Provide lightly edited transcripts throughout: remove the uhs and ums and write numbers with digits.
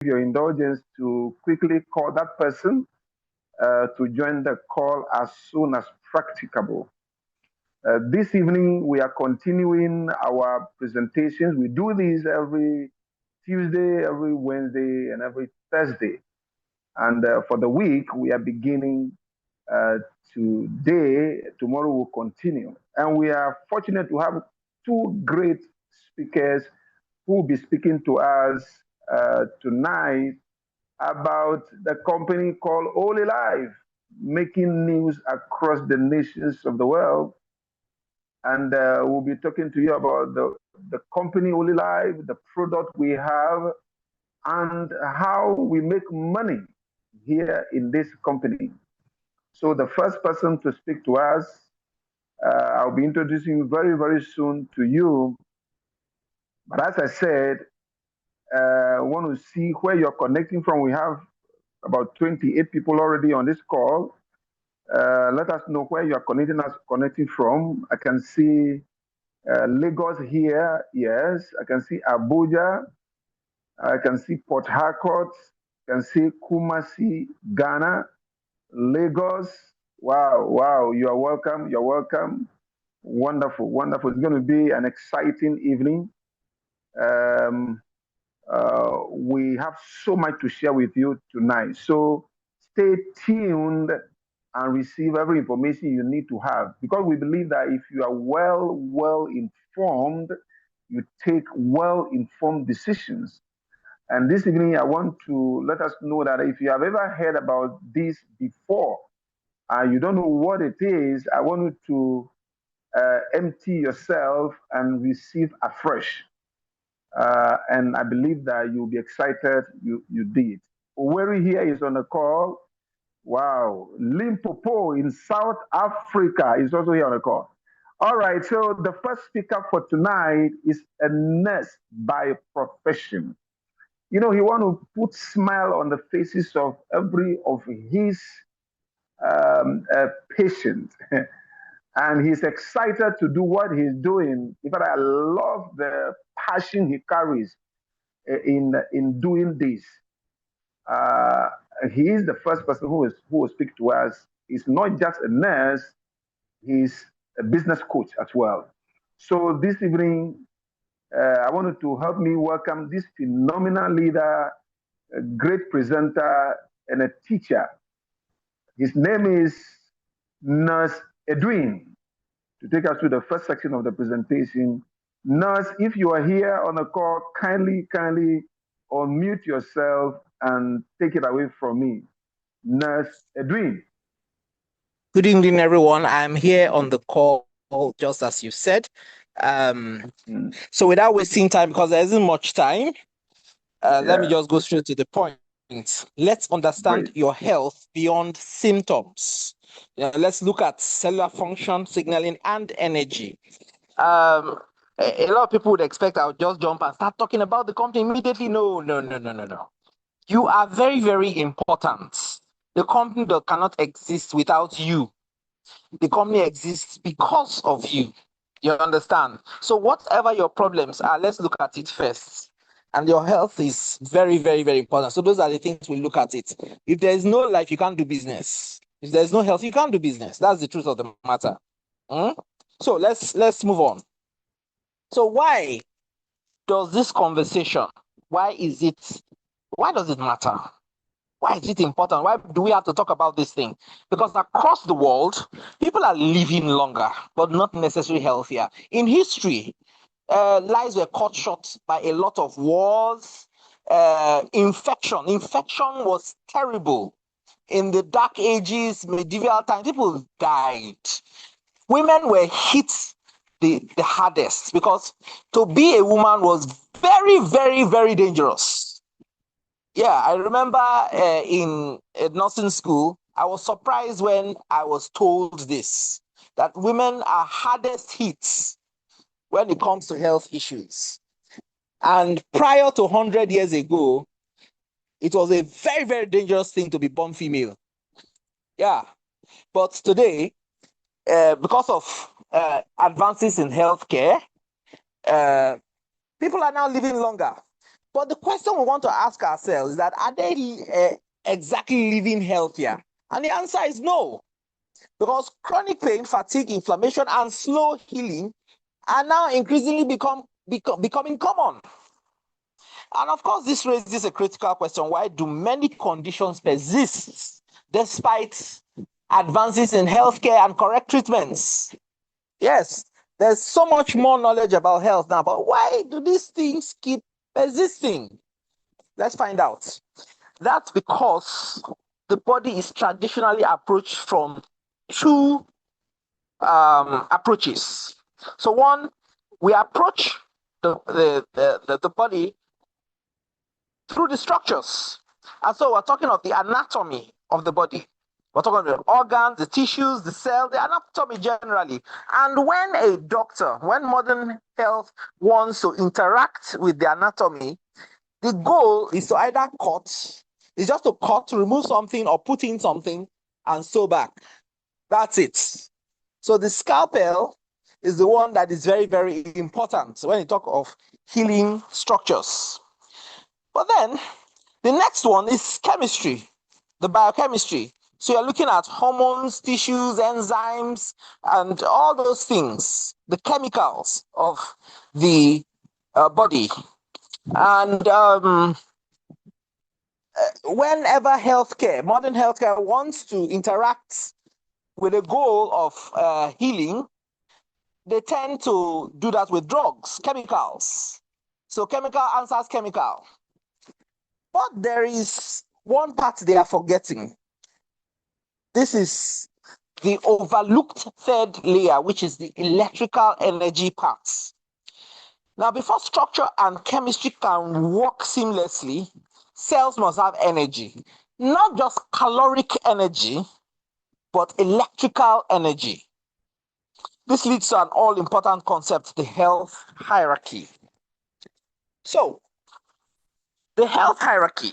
your indulgence to quickly call that person to join the call as soon as practicable. This evening, we are continuing our presentations. We do these every Tuesday, every Wednesday, and every Thursday. And for the week, we are beginning today. Tomorrow will continue. And we are fortunate to have two great speakers who will be speaking to us tonight about the company called Holy Life, making news across the nations of the world. And we'll be talking to you about the company Holy Life, the product we have, and how we make money here in this company. So the first person to speak to us, I'll be introducing you very, very soon to you. But as I said, I want to see where you're connecting from. We have about 28 people already on this call. Let us know where you are connecting from. I can see Lagos here, yes. I can see Abuja. I can see Port Harcourt. I can see Kumasi, Ghana, Lagos. Wow, wow. You are welcome. You're welcome. Wonderful, wonderful. It's going to be an exciting evening. We have so much to share with you tonight. So stay tuned and receive every information you need to have, because we believe that if you are well informed, you take well-informed decisions. And this evening, I want to let us know that if you have ever heard about this before, and you don't know what it is, I want you to empty yourself and receive afresh. And I believe that you'll be excited you did. Oweri here is on the call. Wow. Limpopo in South Africa is also here on the call. All right, so the first speaker for tonight is a nurse by profession. You know, he want to put smile on the faces of every of his patient. And he's excited to do what he's doing. In fact, I love the passion he carries in doing this. He is the first person who will speak to us. He's not just a nurse, he's a business coach as well. So this evening, I wanted to help me welcome this phenomenal leader, a great presenter, and a teacher. His name is Nurse Edwin. To take us through the first section of the presentation, Nurse, if you are here on the call, kindly unmute yourself and take it away from me. Nurse Edwin. Good evening, everyone. I'm here on the call, just as you said. So without wasting time, because there isn't much time, let me just go straight to the point. Let's understand your health beyond symptoms. Let's look at cellular function, signaling, and energy. A lot of people would expect I'll just jump and start talking about the company immediately. No. You are very, very important. The company cannot exist without you. The company exists because of you. You understand? So whatever your problems are, let's look at it first. And your health is very, very, very important. So those are the things we look at it. If there is no life, you can't do business. If there's no health, you can't do business. That's the truth of the matter. So let's move on. So why does this conversation, why does it matter? Why is it important? Why do we have to talk about this thing? Because across the world, people are living longer, but not necessarily healthier. In history, lives were cut short by a lot of wars, infection. Infection was terrible. In the Dark Ages, medieval times, people died. Women were hit the hardest because to be a woman was very, very, very dangerous. Yeah, I remember in nursing school, I was surprised when I was told this, that women are hardest hit when it comes to health issues. And prior to 100 years ago, it was a very, very dangerous thing to be born female. Yeah, but today, because of advances in healthcare, people are now living longer. But the question we want to ask ourselves is that are they exactly living healthier? And the answer is no. Because chronic pain, fatigue, inflammation, and slow healing are now increasingly becoming common. And of course, this raises a critical question. Why do many conditions persist despite advances in healthcare and correct treatments? Yes, there's so much more knowledge about health now, but why do these things keep persisting? Let's find out. That's because the body is traditionally approached from two approaches. So one, we approach the body through the structures. And so we're talking of the anatomy of the body. We're talking about the organs, the tissues, the cell, the anatomy generally. And when modern health wants to interact with the anatomy, the goal is to either just to cut, remove something or put in something and sew back. That's it. So the scalpel is the one that is very, very important when you talk of healing structures. But then the next one is chemistry, the biochemistry. So you're looking at hormones, tissues, enzymes, and all those things, the chemicals of the body. And whenever modern healthcare wants to interact with a goal of healing, they tend to do that with drugs, chemicals. So chemical answers chemical. But there is one part they are forgetting. This is the overlooked third layer, which is the electrical energy part. Now, before structure and chemistry can work seamlessly, cells must have energy, not just caloric energy, but electrical energy. This leads to an all-important concept, the health hierarchy. So, the health hierarchy.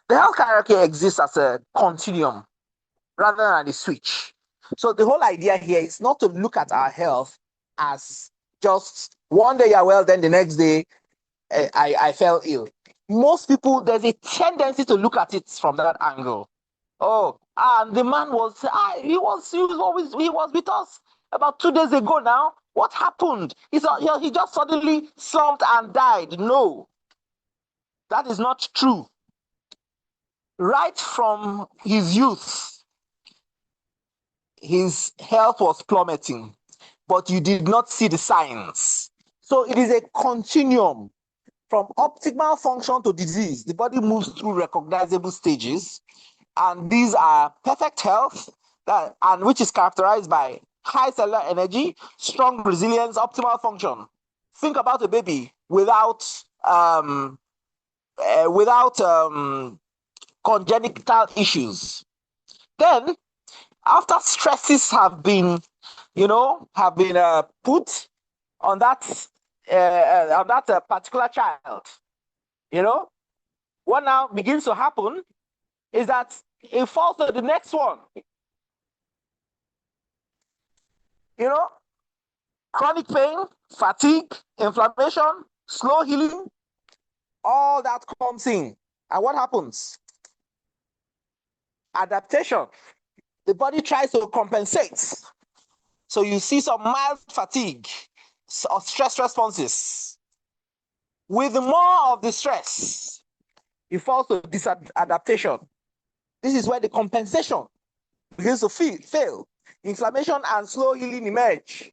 The health hierarchy exists as a continuum rather than a switch. So the whole idea here is not to look at our health as just one day you're well, then the next day I fell ill. Most people, there's a tendency to look at it from that angle. Oh, and the man he was with us about 2 days ago now. What happened? He just suddenly slumped and died. No, that is not true. Right from his youth, his health was plummeting, but you did not see the signs. So it is a continuum from optimal function to disease. The body moves through recognizable stages, and these are perfect health, and which is characterized by high cellular energy, strong resilience, optimal function. Think about a baby without congenital issues. Then, after stresses have been put on that particular child, what now begins to happen is that it falls to the next one. Chronic pain, fatigue, inflammation, slow healing, all that comes in. And what happens? Adaptation. The body tries to compensate. So you see some mild fatigue or stress responses. With more of the stress, it falls to disadaptation. This is where the compensation begins to fail. Inflammation and slow healing emerge.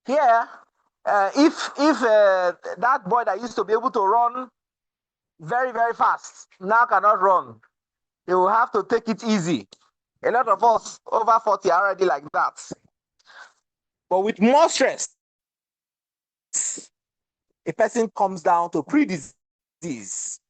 Here, if that boy that used to be able to run very, very fast now cannot run, he will have to take it easy. A lot of us over 40 are already like that. But with more stress, a person comes down to pre-disease.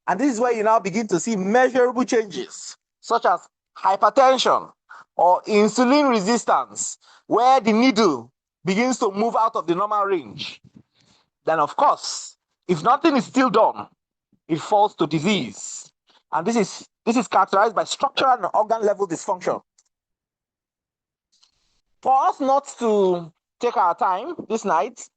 And this is where you now begin to see measurable changes, such as hypertension or insulin resistance, where the needle begins to move out of the normal range. Then, of course, if nothing is still done, it falls to disease. And this is characterized by structural and organ level dysfunction. For us not to take our time this night,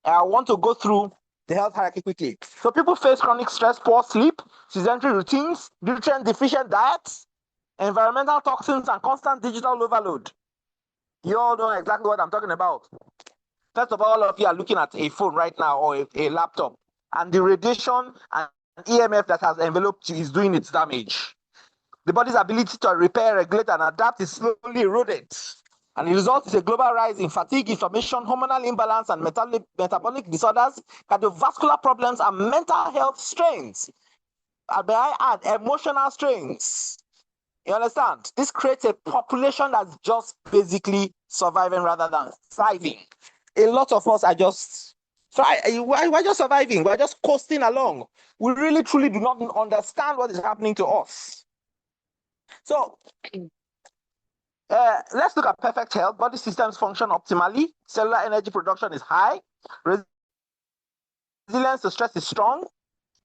I want to go through the health hierarchy quickly. So people face chronic stress, poor sleep, sedentary routines, nutrient deficient diets, environmental toxins, and constant digital overload. You all know exactly what I'm talking about. First of all of you are looking at a phone right now or a laptop, and the radiation and EMF that has enveloped you is doing its damage. The body's ability to repair, regulate, and adapt is slowly eroded. And the result is a global rise in fatigue, inflammation, hormonal imbalance, and metabolic disorders, cardiovascular problems, and mental health strains. And may I add, emotional strains. You understand? This creates a population that's just basically surviving rather than thriving. A lot of us are just we're just surviving. We're just coasting along. We really, truly do not understand what is happening to us. So let's look at perfect health. Body systems function optimally. Cellular energy production is high. Resilience to stress is strong.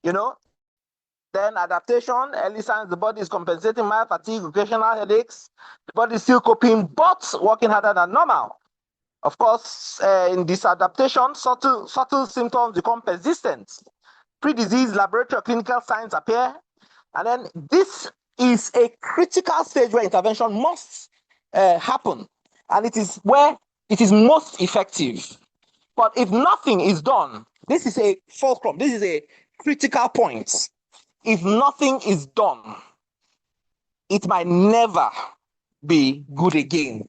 Then adaptation, early signs the body is compensating mild fatigue, occasional headaches. The body is still coping, but working harder than normal. Of course, in this adaptation, subtle symptoms become persistent. Pre-disease laboratory or clinical signs appear. And then this is a critical stage where intervention must happen. And it is where it is most effective. But if nothing is done, this is a fulcrum, this is a critical point. If nothing is done, it might never be good again.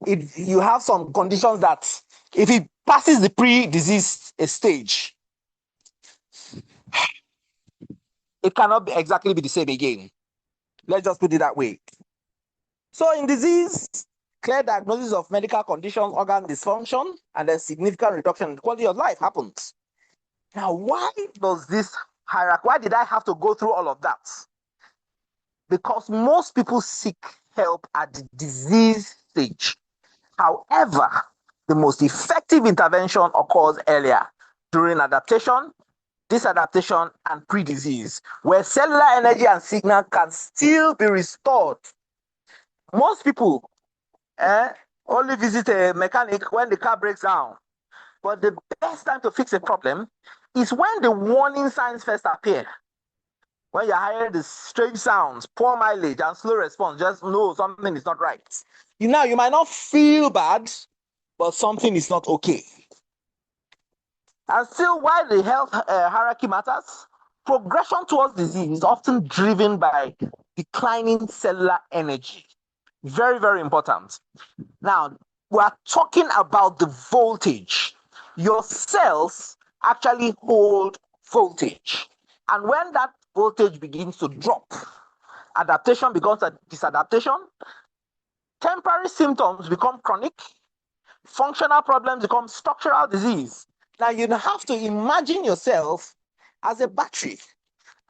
If you have some conditions that, if it passes the pre-disease stage, it cannot exactly be the same again. Let's just put it that way. So in disease, clear diagnosis of medical conditions, organ dysfunction, and then significant reduction in quality of life happens. Now, why does this hierarchy, why did I have to go through all of that? Because most people seek help at the disease stage. However, the most effective intervention occurs earlier, during adaptation, disadaptation, and pre-disease, where cellular energy and signal can still be restored. Most people only visit a mechanic when the car breaks down. But the best time to fix a problem is when the warning signs first appear. When you hear the strange sounds, poor mileage, and slow response, just know something is not right. You might not feel bad, but something is not okay. And still, while the health hierarchy matters, progression towards disease is often driven by declining cellular energy. Very, very important. Now, we are talking about the voltage. Your cells actually hold voltage. And when that voltage begins to drop, adaptation becomes a disadaptation, temporary symptoms become chronic, functional problems become structural disease. Now, you have to imagine yourself as a battery.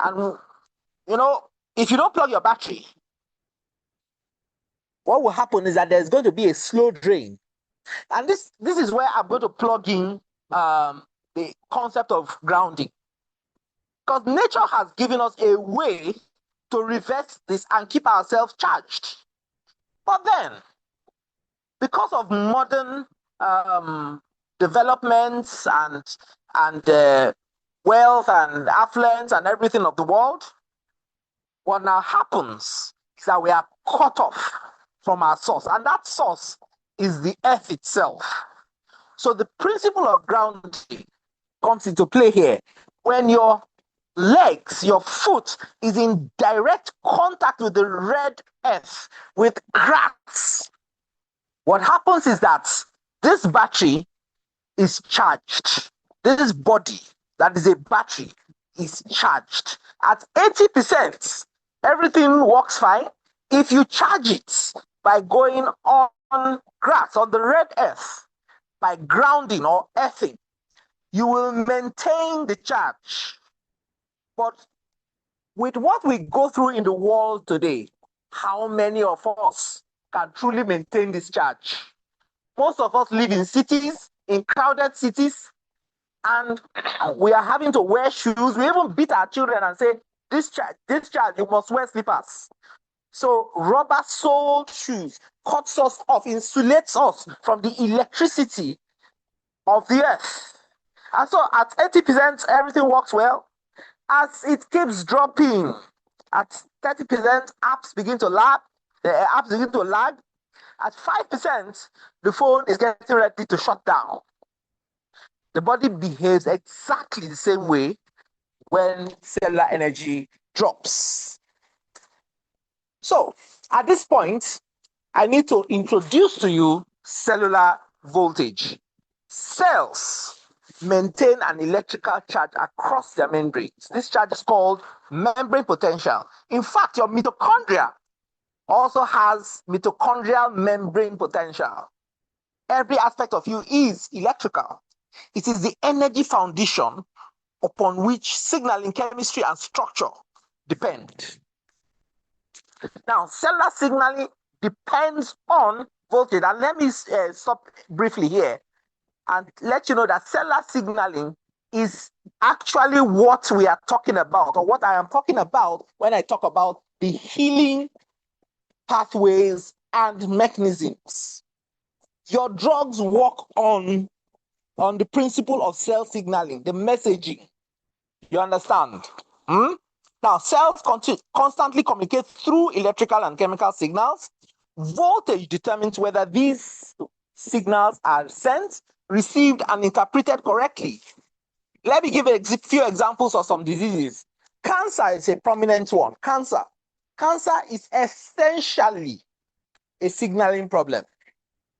And, if you don't plug your battery, what will happen is that there's going to be a slow drain. And this is where I'm going to plug in the concept of grounding. Because nature has given us a way to reverse this and keep ourselves charged. But then, because of modern developments and wealth and affluence and everything of the world, what now happens is that we are cut off from our source, and that source is the earth itself. So the principle of grounding comes into play here. When your legs, your foot is in direct contact with the red earth, with grass, what happens is that this battery is charged. This body that is a battery is charged. At 80%, everything works fine. If you charge it by going on grass, on the red earth, by grounding or earthing, you will maintain the charge. But with what we go through in the world today, how many of us can truly maintain this charge? Most of us live in cities, in crowded cities, and we are having to wear shoes. We even beat our children and say, this child, you must wear slippers. So rubber-soled shoes cuts us off, insulates us from the electricity of the earth. And so at 80%, everything works well. As it keeps dropping, at 30%, apps begin to lag. The apps begin to lag. At 5%, the phone is getting ready to shut down. The body behaves exactly the same way when cellular energy drops. So at this point, I need to introduce to you cellular voltage. Cells maintain an electrical charge across their membranes. This charge is called membrane potential. In fact, your mitochondria also has mitochondrial membrane potential. Every aspect of you is electrical. It is the energy foundation upon which signaling chemistry and structure depend. Now, cellular signaling depends on voltage. And let me stop briefly here and let you know that cellular signaling is actually what we are talking about, or what I am talking about when I talk about the healing pathways and mechanisms. Your drugs work on the principle of cell signaling, the messaging. You understand? Now, cells constantly communicate through electrical and chemical signals. Voltage determines whether these signals are sent, received, and interpreted correctly. Let me give a few examples of some diseases. Cancer is a prominent one. Cancer is essentially a signaling problem.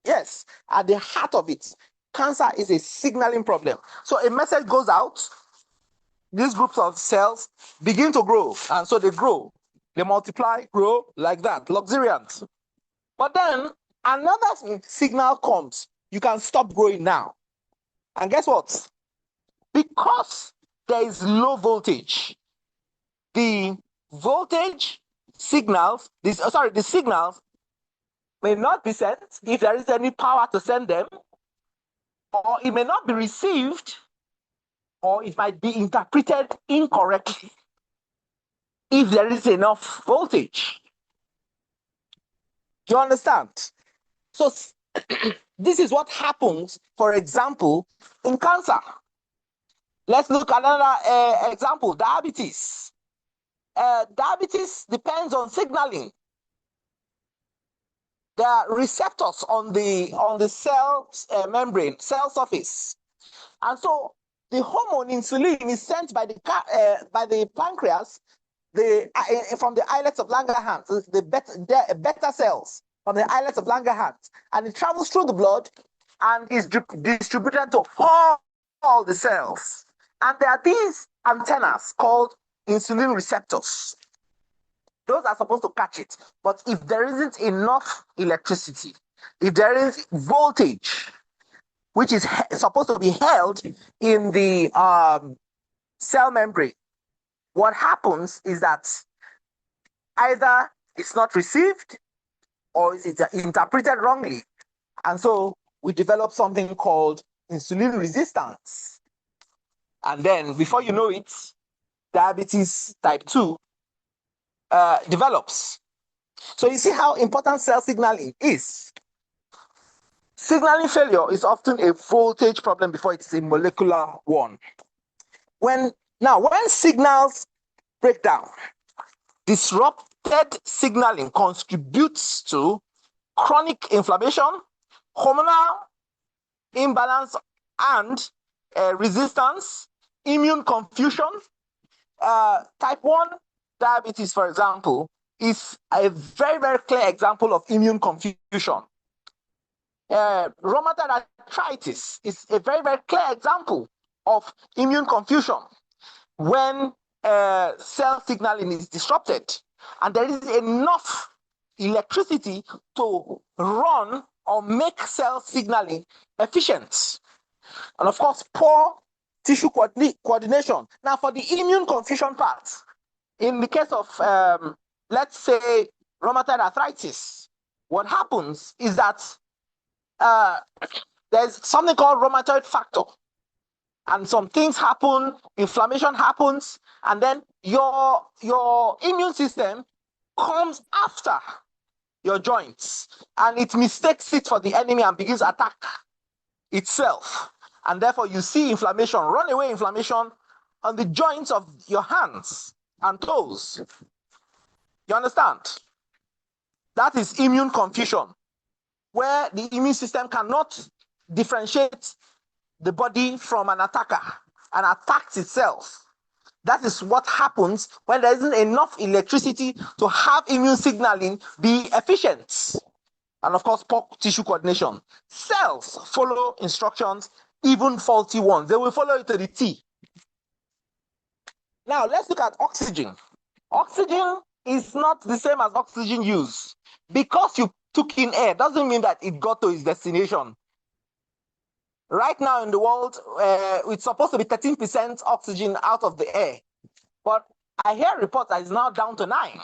Yes, at the heart of it, cancer is a signaling problem. So a message goes out, these groups of cells begin to grow, and so they grow, they multiply, grow like that, luxuriant. But then another signal comes, you can stop growing now. And guess what? Because there is low voltage, the signals may not be sent if there is any power to send them, or it may not be received, or it might be interpreted incorrectly if there is enough voltage. Do you understand? So this is what happens, for example, in cancer. Let's look at another example, diabetes. Diabetes depends on signaling. There are receptors on the cell membrane, cell surface. And so the hormone insulin is sent by the pancreas from the islets of Langerhans, the beta cells from the islets of Langerhans, and it travels through the blood and is distributed to all the cells. And there are these antennas called insulin receptors. Those are supposed to catch it. But if there isn't enough electricity, if there is voltage, which is supposed to be held in the cell membrane, what happens is that either it's not received or it's interpreted wrongly. And so we develop something called insulin resistance. And then before you know it, diabetes type 2 develops. So you see how important cell signaling is. Signaling failure is often a voltage problem before it's a molecular one. When signals break down, disrupted signaling contributes to chronic inflammation, hormonal imbalance and resistance, immune confusion. Type 1 diabetes, for example, is a very, very clear example of immune confusion. Rheumatoid arthritis is a very, very clear example of immune confusion when cell signaling is disrupted and there is enough electricity to run or make cell signaling efficient. And of course, poor tissue coordination. Now, for the immune confusion part, in the case of, let's say, rheumatoid arthritis, what happens is that there's something called rheumatoid factor. And some things happen, inflammation happens, and then your immune system comes after your joints, and it mistakes it for the enemy and begins to attack itself. And therefore, you see inflammation, runaway inflammation on the joints of your hands and toes. You understand? That is immune confusion, where the immune system cannot differentiate the body from an attacker and attacks itself. That is what happens when there isn't enough electricity to have immune signaling be efficient. And of course, poor tissue coordination. Cells follow instructions, even faulty ones. They will follow it to the T. Now, let's look at oxygen. Oxygen is not the same as oxygen use. Because you took in air doesn't mean that it got to its destination. Right now in the world, it's supposed to be 13% oxygen out of the air. But I hear reports that it's now down to 9%.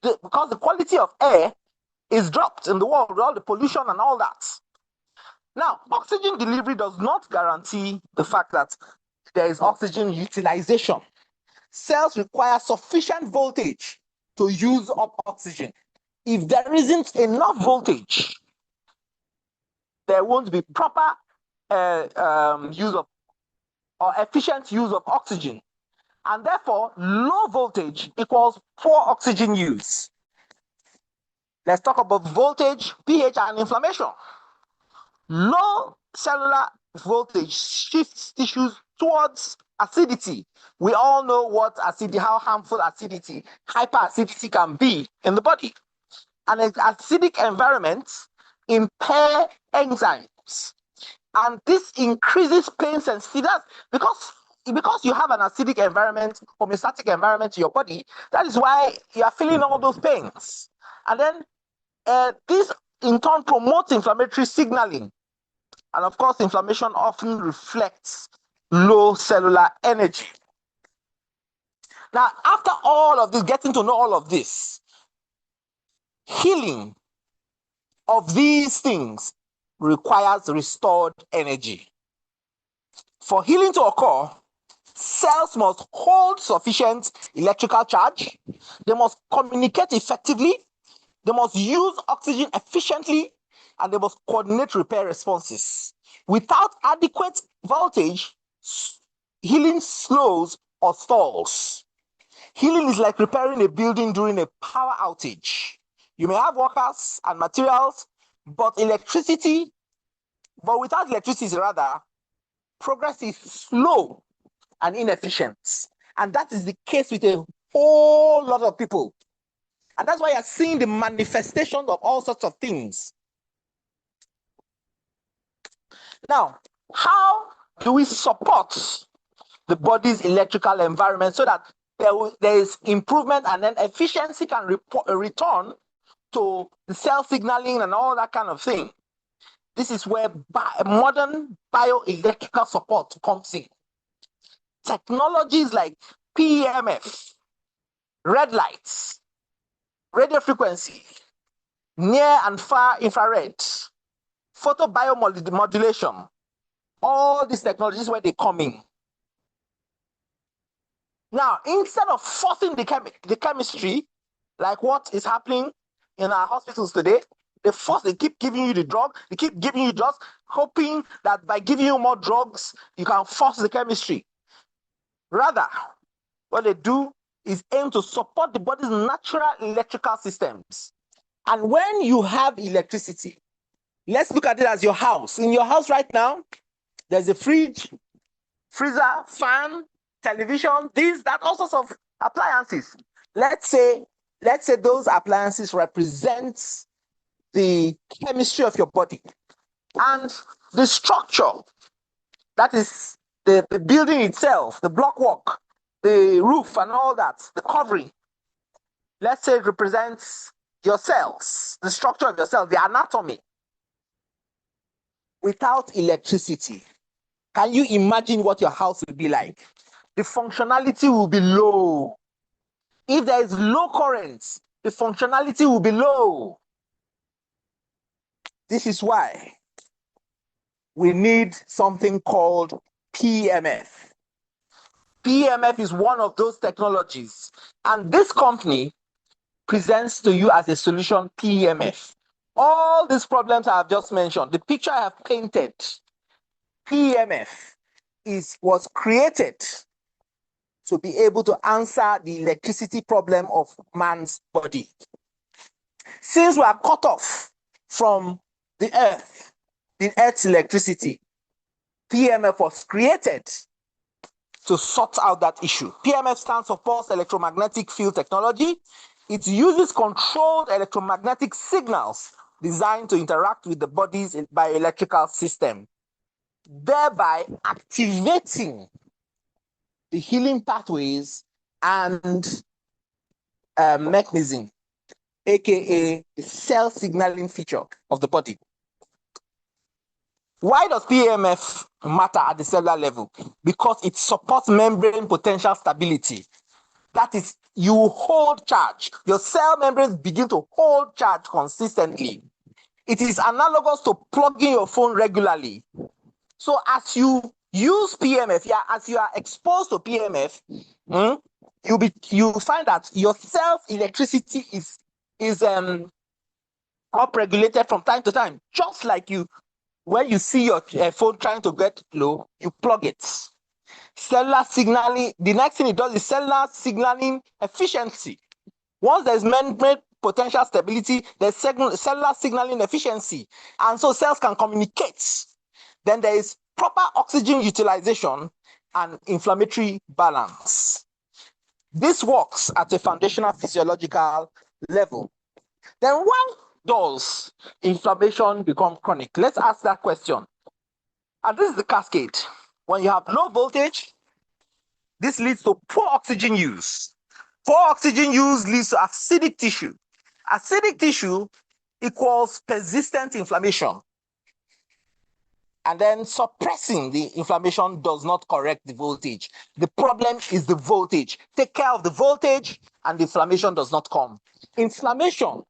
Because the quality of air is dropped in the world with all the pollution and all that. Now, oxygen delivery does not guarantee the fact that there is oxygen utilization. Cells require sufficient voltage to use up oxygen. If there isn't enough voltage, there won't be proper use of or efficient use of oxygen. And therefore, low voltage equals poor oxygen use. Let's talk about voltage, pH, and inflammation. Low cellular voltage shifts tissues towards acidity. We all know how harmful acidity, hyperacidity can be in the body. And acidic environments impair enzymes. And this increases pain sensitivity. Because you have an acidic environment, homeostatic environment to your body, that is why you are feeling all those pains. And then this in turn promotes inflammatory signaling. And of course, inflammation often reflects low cellular energy. Now, after all of this, getting to know all of this, healing of these things requires restored energy. For healing to occur, cells must hold sufficient electrical charge, they must communicate effectively, they must use oxygen efficiently, and they must coordinate repair responses. Without adequate voltage, healing slows or stalls. Healing is like repairing a building during a power outage. You may have workers and materials, but without electricity, progress is slow and inefficient. And that is the case with a whole lot of people. And that's why you're seeing the manifestation of all sorts of things. Now, how do we support the body's electrical environment so that there is improvement and then efficiency can return to the cell signaling and all that kind of thing? This is where modern bioelectrical support comes in. Technologies like PEMF, red lights, radio frequency, near and far infrared, photobiomodulation, all these technologies where they come in. Now, instead of forcing the chemistry, like what is happening in our hospitals today, they keep giving you the drug, they keep giving you drugs, hoping that by giving you more drugs, you can force the chemistry. Rather, what they do is aim to support the body's natural electrical systems. And when you have electricity, let's look at it as your house. In your house right now, there's a fridge, freezer, fan, television, this, that, all sorts of appliances. Let's say those appliances represent the chemistry of your body. And the structure, that is the building itself, the blockwork, the roof and all that, the covering, let's say it represents your cells, the structure of your cells, the anatomy. Without electricity, can you imagine what your house will be like? The functionality will be low. If there is low current, the functionality will be low. This is why we need something called PEMF. PEMF is one of those technologies, and this company presents to you as a solution PEMF. All these problems I have just mentioned, the picture I have painted, PEMF was created to be able to answer the electricity problem of man's body. Since we are cut off from the Earth's electricity, PEMF was created to sort out that issue. PEMF stands for Pulse Electromagnetic Field Technology. It uses controlled electromagnetic signals designed to interact with the body's bioelectrical system, thereby activating the healing pathways and mechanism, aka the cell signaling feature of the body. Why does PEMF matter at the cellular level? Because it supports membrane potential stability. That is, you hold charge. Your cell membranes begin to hold charge consistently. It is analogous to plugging your phone regularly. So as you use PEMF, as you are exposed to PEMF, you find that your cell electricity is upregulated from time to time, just like when you see your phone trying to get low, you plug it. Cellular signaling, the next thing it does is cellular signaling efficiency. Once there's membrane potential stability, there's cellular signaling efficiency. And so cells can communicate. Then there is proper oxygen utilization and inflammatory balance. This works at a foundational physiological level. Then why does inflammation become chronic? Let's ask that question. And this is the cascade. When you have low voltage, this leads to poor oxygen use. Poor oxygen use leads to acidic tissue. Acidic tissue equals persistent inflammation. And then suppressing the inflammation does not correct the voltage. The problem is the voltage. Take care of the voltage and the inflammation does not come. Inflammation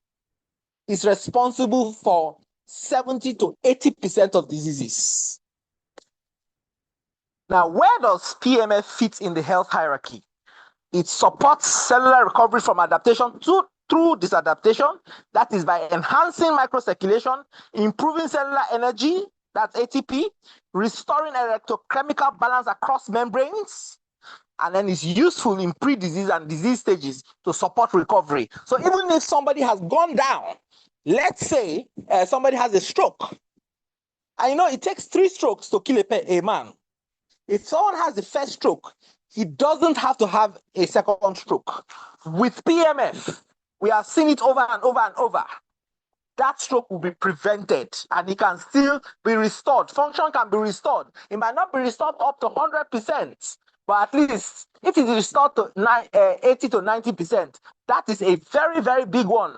is responsible for 70 to 80% of diseases. Now, where does PEMF fit in the health hierarchy? It supports cellular recovery from adaptation through disadaptation. That is by enhancing microcirculation, improving cellular energy, that's ATP, restoring electrochemical balance across membranes, and then it's useful in pre-disease and disease stages to support recovery. So even if somebody has gone down, let's say somebody has a stroke, and it takes 3 strokes to kill a man. If someone has the first stroke, he doesn't have to have a second stroke. With PEMF, we have seen it over and over and over. That stroke will be prevented and it can still be restored. Function can be restored. It might not be restored up to 100%, but at least if it is restored to 80 to 90%, that is a very, very big one.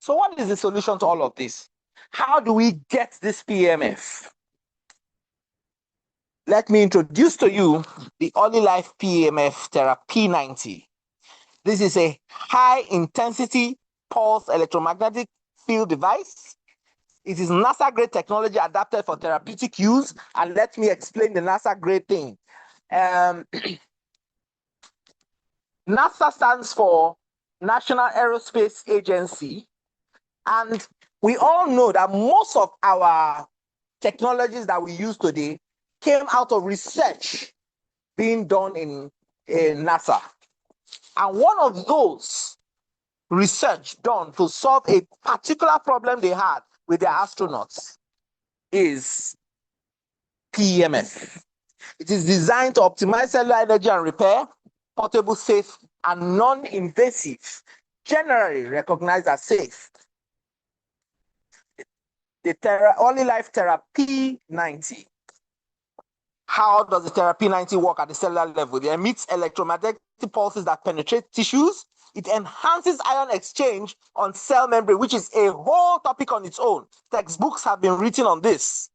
So what is the solution to all of this? How do we get this PEMF? Let me introduce to you the Early Life PEMF Therapy 90. This is a high-intensity pulse electromagnetic field device. It is NASA-grade technology adapted for therapeutic use. And let me explain the NASA-grade thing. NASA stands for National Aerospace Agency. And we all know that most of our technologies that we use today came out of research being done in NASA. And one of those research done to solve a particular problem they had with their astronauts is PEMF. It is designed to optimize cellular energy and repair, portable, safe, and non-invasive, generally recognized as safe. The Early Life Therapy 90. How does the Therapy 90 work at the cellular level? It emits electromagnetic pulses that penetrate tissues. It enhances ion exchange on cell membrane, which is a whole topic on its own. Textbooks have been written on this.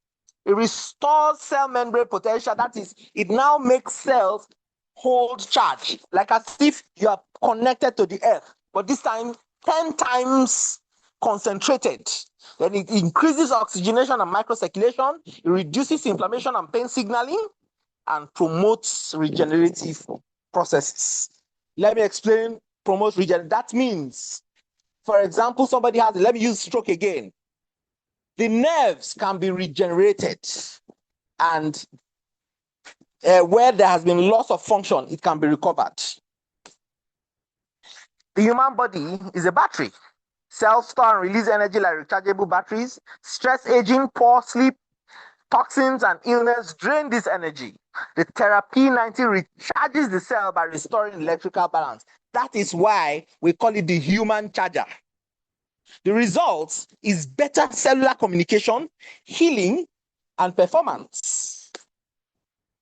It restores cell membrane potential. That is, it now makes cells hold charge, like as if you are connected to the earth, but this time 10 times concentrated. Then it increases oxygenation and microcirculation. It reduces inflammation and pain signaling and promotes regenerative processes. Let me explain promotes regeneration. That means, for example, somebody has, let me use stroke again. the nerves can be regenerated, and where there has been loss of function, it can be recovered. The human body is a battery. Cells store and release energy like rechargeable batteries. Stress, aging, poor sleep, toxins, and illness drain this energy. The therapy 90 recharges the cell by restoring electrical balance. That is why we call it the human charger. The result is better cellular communication, healing, and performance.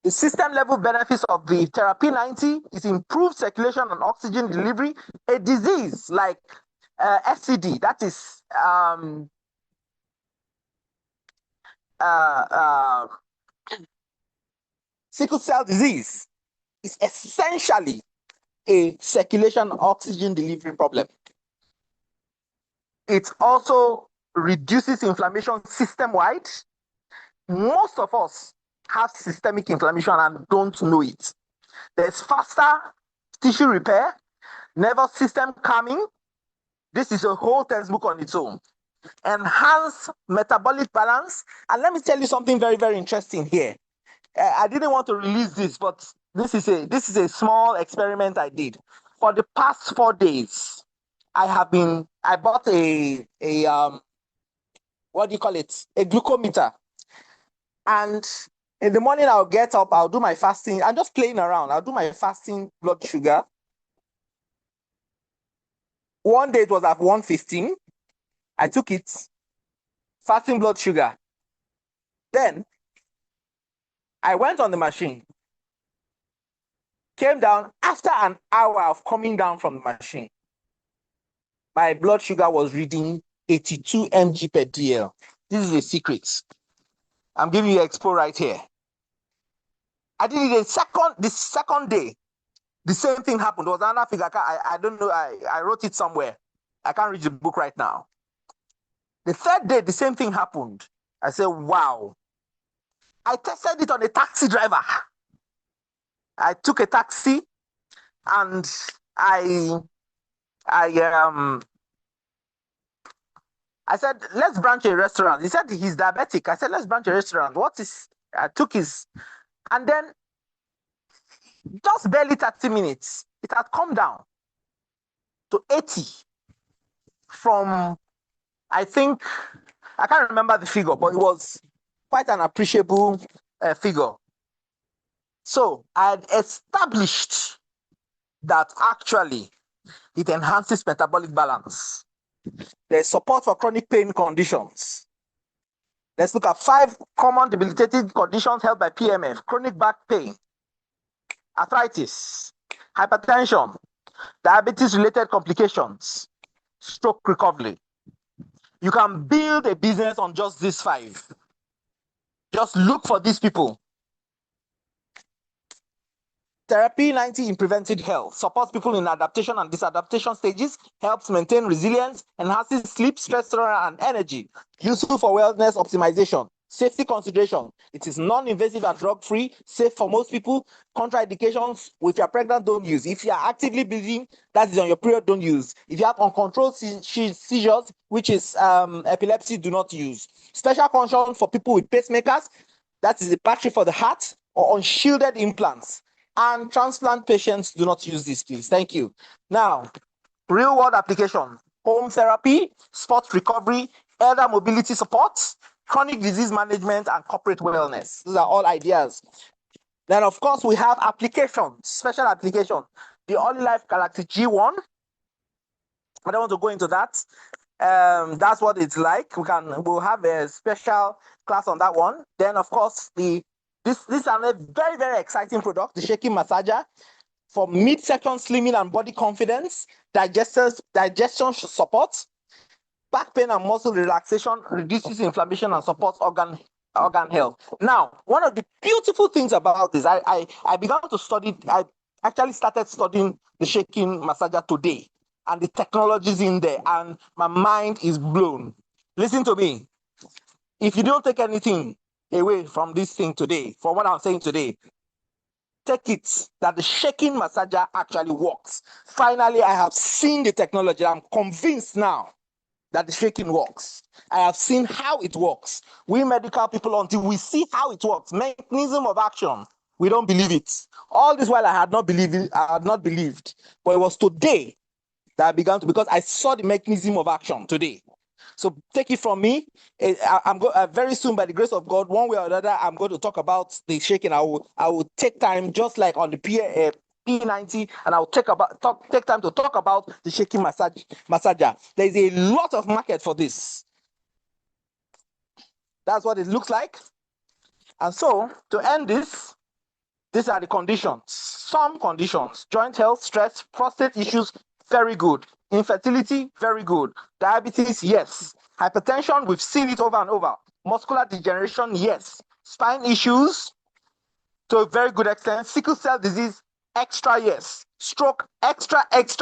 The system level benefits of the therapy 90 is improved circulation and oxygen delivery. A disease like SCD, that is sickle cell disease, is essentially a circulation oxygen delivery problem. It also reduces inflammation system-wide. Most of us have systemic inflammation and don't know it. There's faster tissue repair, nervous system calming. This is a whole textbook on its own. Enhance metabolic balance. And let me tell you something very, very interesting here. I didn't want to release this, but this is a small experiment I did. For the past 4 days, I bought a what do you call it? A glucometer. And in the morning, I'll get up, I'll do my fasting. I'm just playing around. I'll do my fasting blood sugar. One day it was at 115. I took it, fasting blood sugar. Then I went on the machine, came down. After an hour of coming down from the machine, my blood sugar was reading 82 mg per dl. This is a secret. I'm giving you expo right here. I did it the second day. The same thing happened. There was another figure. I don't know. I wrote it somewhere. I can't read the book right now. The third day, the same thing happened. I said, wow. I tested it on a taxi driver. I took a taxi and I said, let's branch a restaurant. He said he's diabetic. I said, let's branch a restaurant. I took his, and then just barely 30 minutes, it had come down to 80 from, I think, I can't remember the figure, but it was quite an appreciable figure. So I had established that actually it enhances metabolic balance. There's support for chronic pain conditions. Let's look at 5 common debilitating conditions held by PEMF: chronic back pain, arthritis, hypertension, diabetes-related complications, stroke recovery. You can build a business on just these 5. Just look for these people. Therapy 90 in preventive health supports people in adaptation and disadaptation stages, helps maintain resilience, enhances sleep, stress tolerance, and energy. Useful for wellness optimization. Safety consideration. It is non-invasive and drug-free, safe for most people. Contraindications: if you're pregnant, don't use. If you are actively bleeding, that is on your period, don't use. If you have uncontrolled seizures, which is epilepsy, do not use. Special caution for people with pacemakers, that is a battery for the heart, or unshielded implants. And transplant patients, do not use this, please. Thank you. Now, real-world application: home therapy, sports recovery, elder mobility support, chronic disease management, and corporate wellness. These are all ideas. Then, of course, we have applications, special application. The Early Life Galactic G1. I don't want to go into that. That's what it's like. We'll have a special class on that one. Then, of course, this is a very, very exciting product, the shaking massager, for midsection slimming and body confidence, digestion support, back pain and muscle relaxation, reduces inflammation and supports organ health. Now, one of the beautiful things about this, I began to study, I actually started studying the shaking massager today, and the technologies in there, and my mind is blown. Listen to me. If you don't take anything away from this thing today, from what I'm saying today, take it that the shaking massager actually works. Finally, I have seen the technology. I'm convinced now that the shaking works. I have seen how it works. We medical people, until we see how it works, mechanism of action, we don't believe it. All this while I had not believed it, I had not believed. But it was today that I began to, because I saw the mechanism of action today. So take it from me. I'm very soon, by the grace of God, one way or another, I'm going to talk about the shaking. I will take time, just like on the P90, and I'll take time to talk about the shaking massager. There is a lot of market for this. That's what it looks like. And so to end this, these are the conditions. Some conditions: joint health, stress, prostate issues, very good. Infertility, very good. Diabetes, yes. Hypertension, we've seen it over and over. Muscular degeneration, yes. Spine issues, to a very good extent. Sickle cell disease, extra yes. Stroke, extra yes.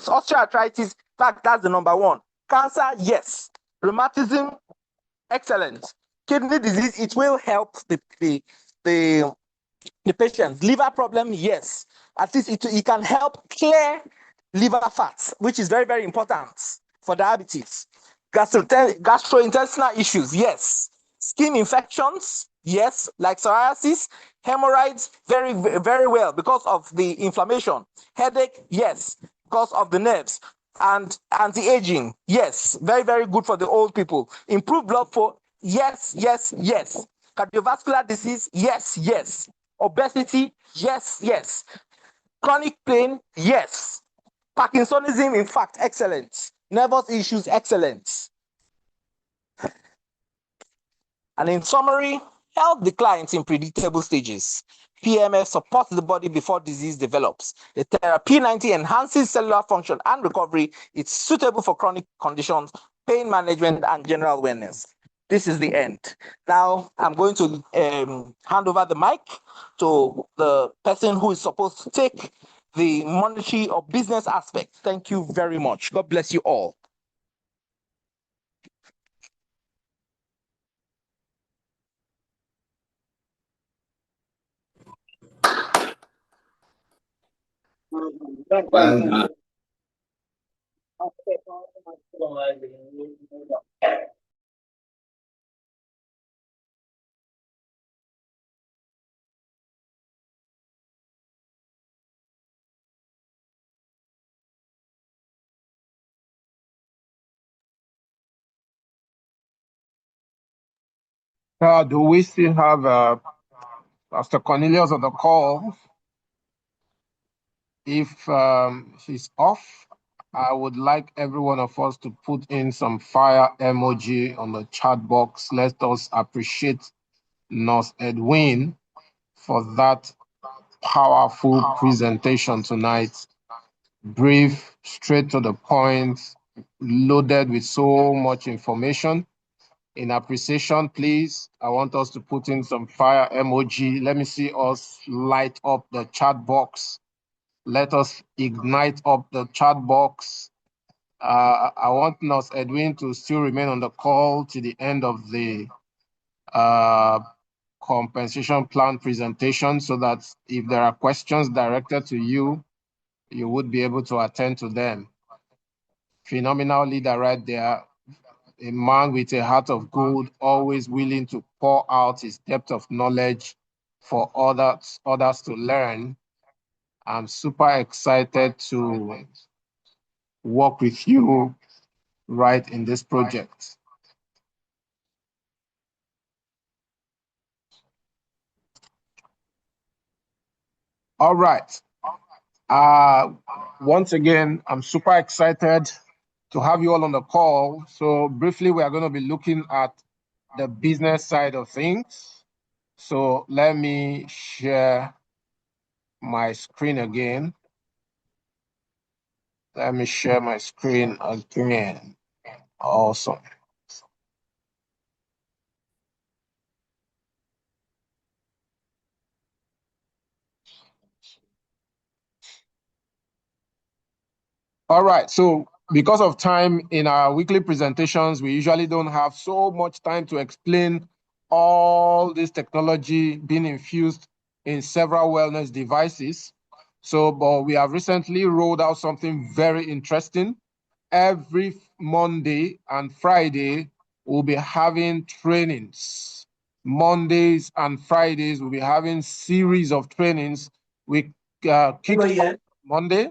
Osteoarthritis, in fact, that's the number one. Cancer, yes. Rheumatism, excellent. Kidney disease, it will help the patient. Liver problem, yes. At least it can help clear liver fats, which is very, very important for diabetes. Gastrointestinal issues, yes. Skin infections, yes, like psoriasis. Hemorrhoids, very, very well, because of the inflammation. Headache, yes, because of the nerves. And anti-aging, yes, very, very good for the old people. Improved blood flow, yes. Cardiovascular disease, yes. Obesity, yes. Chronic pain, yes. Parkinsonism, in fact, excellent. Nervous issues, excellent. And in summary, health declines in predictable stages. PEMF supports the body before disease develops. The therapy P90 enhances cellular function and recovery. It's suitable for chronic conditions, pain management, and general wellness. This is the end. Now, I'm going to hand over the mic to the person who is supposed to take the monetary or business aspect. Thank you very much. God bless you all. Well done. Do we still have Pastor Cornelius on the call? If she's off, I would like every one of us to put in some fire emoji on the chat box. Let us appreciate Nurse Edwin for that powerful presentation tonight. Brief, straight to the point, loaded with so much information. In appreciation, please, I want us to put in some fire emoji. Let me see us light up the chat box. Let us ignite up the chat box. I want Nurse Edwin to still remain on the call to the end of the compensation plan presentation, so that if there are questions directed to you, you would be able to attend to them. Phenomenal leader right there. A man with a heart of gold, always willing to pour out his depth of knowledge for others to learn. I'm super excited to work with you right in this project. All right. Once again, I'm super excited to have you all on the call. So briefly, we are going to be looking at the business side of things. So let me share my screen again. Let me share my screen again. Awesome. All right. So because of time in our weekly presentations, we usually don't have so much time to explain all this technology being infused in several wellness devices. So, but we have recently rolled out something very interesting. every Monday and Friday, we'll be having trainings. Mondays and Fridays, we'll be having series of trainings. We kicked off Monday.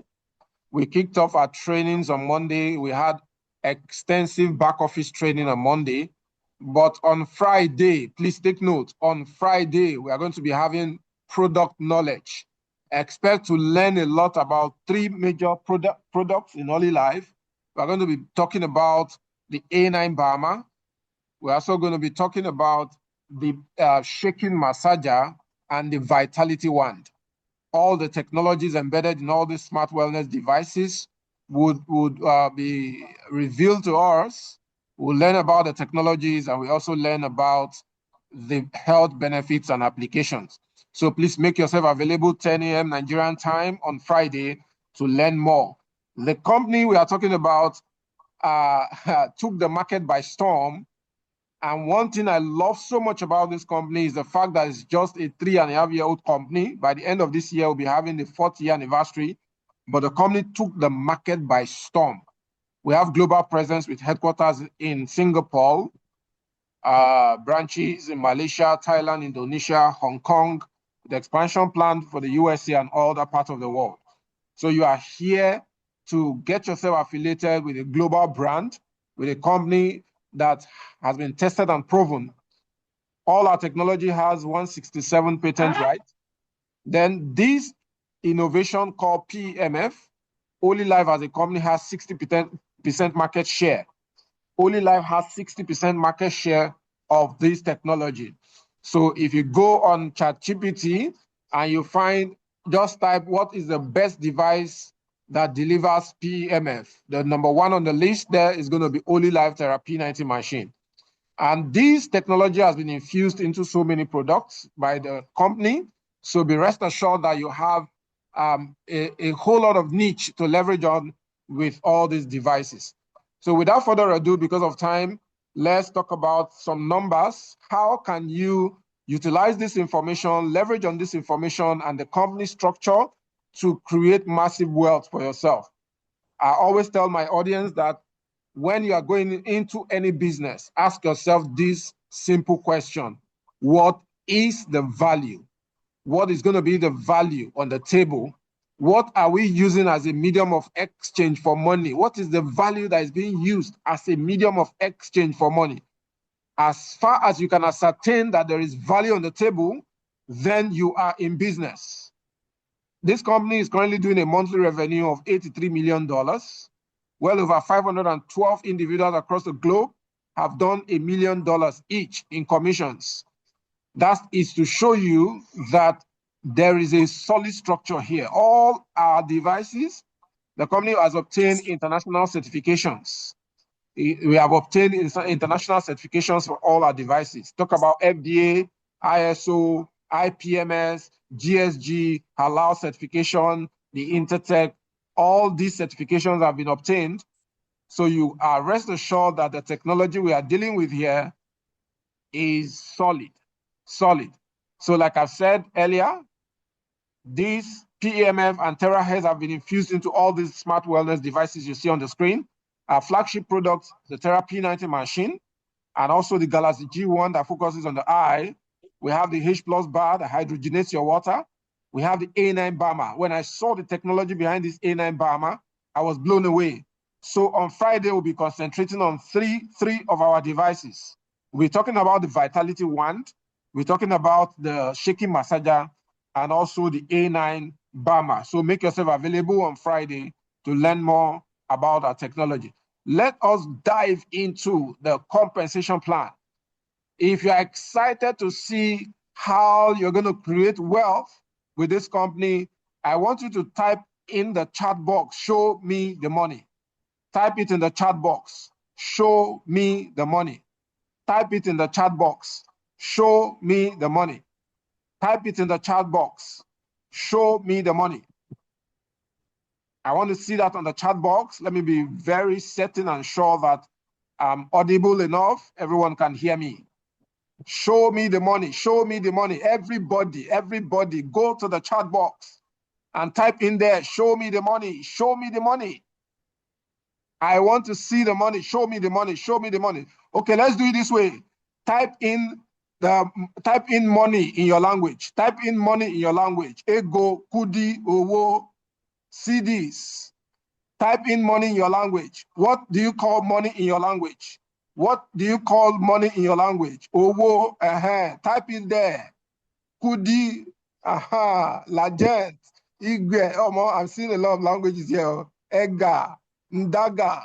We kicked off our trainings on Monday. We had extensive back office training on Monday. But on Friday, please take note, on Friday, we are going to be having product knowledge. Expect to learn a lot about 3 major products in Early Life. We're going to be talking about the A9 Barmer. We're also going to be talking about the shaking massager and the Vitality Wand. All the technologies embedded in all these smart wellness devices would be revealed to us. We'll learn about the technologies, and we also learn about the health benefits and applications. So please make yourself available 10 a.m. Nigerian time on Friday to learn more. The company we are talking about took the market by storm. And one thing I love so much about this company is the fact that it's just a 3.5-year-old company. By the end of this year, we'll be having the 4th year anniversary. But the company took the market by storm. We have global presence with headquarters in Singapore, branches in Malaysia, Thailand, Indonesia, Hong Kong, the expansion plan for the USA and all that part of the world. So you are here to get yourself affiliated with a global brand, with a company that has been tested and proven. All our technology has 167 patent rights. Then this innovation called PEMF, Only Life as a company has 60% market share. Only Life has 60% market share of this technology. So if you go on ChatGPT and you find, just type what is the best device that delivers PEMF, the number 1 on the list there is going to be Only Life Therapy 90 machine. And this technology has been infused into so many products by the company. So be rest assured that you have a whole lot of niche to leverage on with all these devices. So without further ado, because of time, let's talk about some numbers. How can you utilize this information, leverage on this information and the company structure to create massive wealth for yourself? I always tell my audience that when you are going into any business, ask yourself this simple question: what is the value? What is going to be the value on the table? What are we using as a medium of exchange for money? What is the value that is being used as a medium of exchange for money? As far as you can ascertain that there is value on the table, then you are in business. This company is currently doing a monthly revenue of $83 million. Well over 512 individuals across the globe have done $1 million each in commissions. That is to show you that there is a solid structure here. All our devices, the company has obtained international certifications. We have obtained international certifications for all our devices. Talk about FDA, ISO, IPMS, GSG, Halal certification, the Intertech. All these certifications have been obtained. So you are rest assured that the technology we are dealing with here is solid. So like I've said earlier, these PEMF and terahertz have been infused into all these smart wellness devices you see on the screen. Our flagship products, the Therapy 90 machine, and also the Galaxy G1 that focuses on the eye. We have the H+ bar that hydrogenates your water. We have the A9 Barmer. When I saw the technology behind this A9 Barmer, I was blown away. So on Friday, we'll be concentrating on three of our devices. We're talking about the Vitality Wand. We're talking about the shaking massager and also the A9 Barmer. So make yourself available on Friday to learn more about our technology. Let us dive into the compensation plan. If you're excited to see how you're going to create wealth with this company, I want you to type in the chat box, show me the money. Type it in the chat box, show me the money. Type it in the chat box, show me the money. Type it in the chat box, show me the money. I want to see that on the chat box. Let me be very certain and sure that I'm audible enough. Everyone can hear me. Show me the money. Show me the money. Everybody, go to the chat box and type in there, show me the money. Show me the money. I want to see the money. Show me the money. Show me the money. Okay, let's do it this way. Type in money in your language. Type in money in your language. Ego, kudi, owo, CDs. Type in money in your language. What do you call money in your language? What do you call money in your language? Owo, type in there. Kudi, Lagent, Igwe. Oh, I'm seeing a lot of languages here. Ega, Ndaga.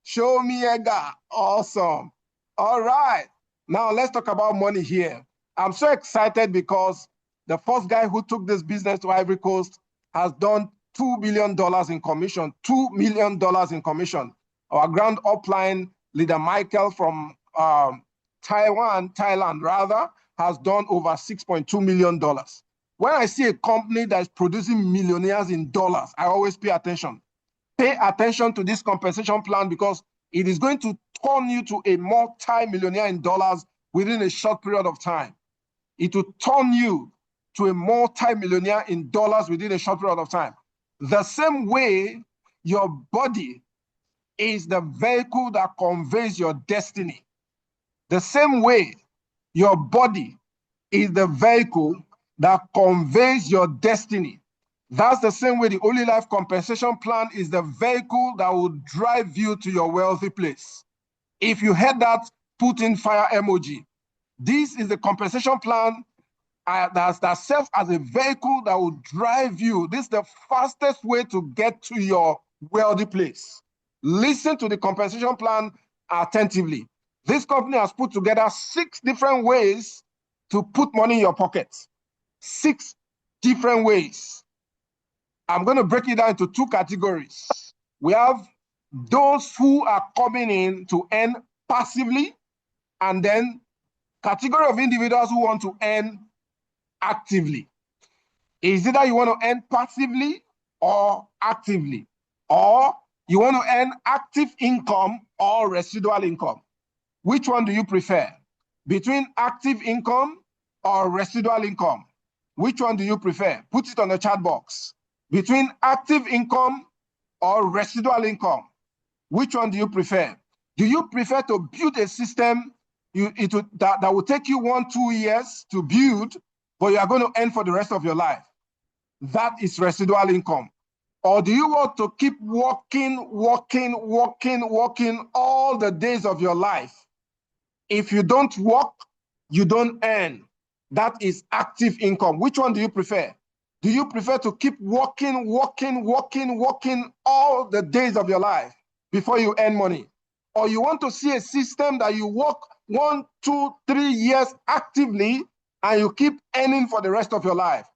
Show me Ega. Awesome. All right. Now let's talk about money here. I'm so excited because the first guy who took this business to Ivory Coast has done $2 billion in commission, $2 million in commission. Our grand upline leader Michael from Thailand rather, has done over $6.2 million. When I see a company that's producing millionaires in dollars, I always pay attention. Pay attention to this compensation plan because it is going to turn you to a multi-millionaire in dollars within a short period of time. It will turn you to a multi-millionaire in dollars within a short period of time. The same way your body is the vehicle that conveys your destiny. The same way your body is the vehicle that conveys your destiny. That's the same way the Holy Life Compensation Plan is the vehicle that will drive you to your wealthy place. If you heard that, put in fire emoji. This is the compensation plan that serves as a vehicle that will drive you. This is the fastest way to get to your wealthy place. Listen to the compensation plan attentively. This company has put together 6 different ways to put money in your pocket. 6 different ways. I'm going to break it down into 2 categories. We have those who are coming in to earn passively, and then category of individuals who want to earn actively. Is either you want to earn passively or actively, or you want to earn active income or residual income. Which one do you prefer? Between active income or residual income, which one do you prefer? Put it on the chat box. Between active income or residual income, which one do you prefer? Do you prefer to build a system that will take you 1-2 years to build, but you are going to earn for the rest of your life? That is residual income. Or do you want to keep working all the days of your life? If you don't work, you don't earn. That is active income. Which one do you prefer? Do you prefer to keep working all the days of your life before you earn money? Or you want to see a system that you work 1, 2, 3 years actively and you keep earning for the rest of your life?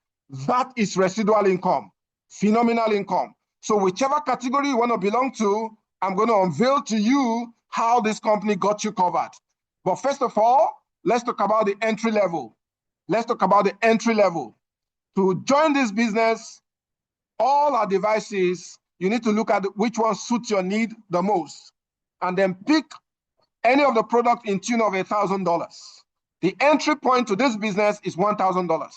That is residual income, phenomenal income. So whichever category you want to belong to, I'm going to unveil to you how this company got you covered. But first of all, let's talk about the entry level. Let's talk about the entry level. To join this business, all our devices, you need to look at which one suits your need the most, and then pick any of the product in tune of $1,000. The entry point to this business is $1,000.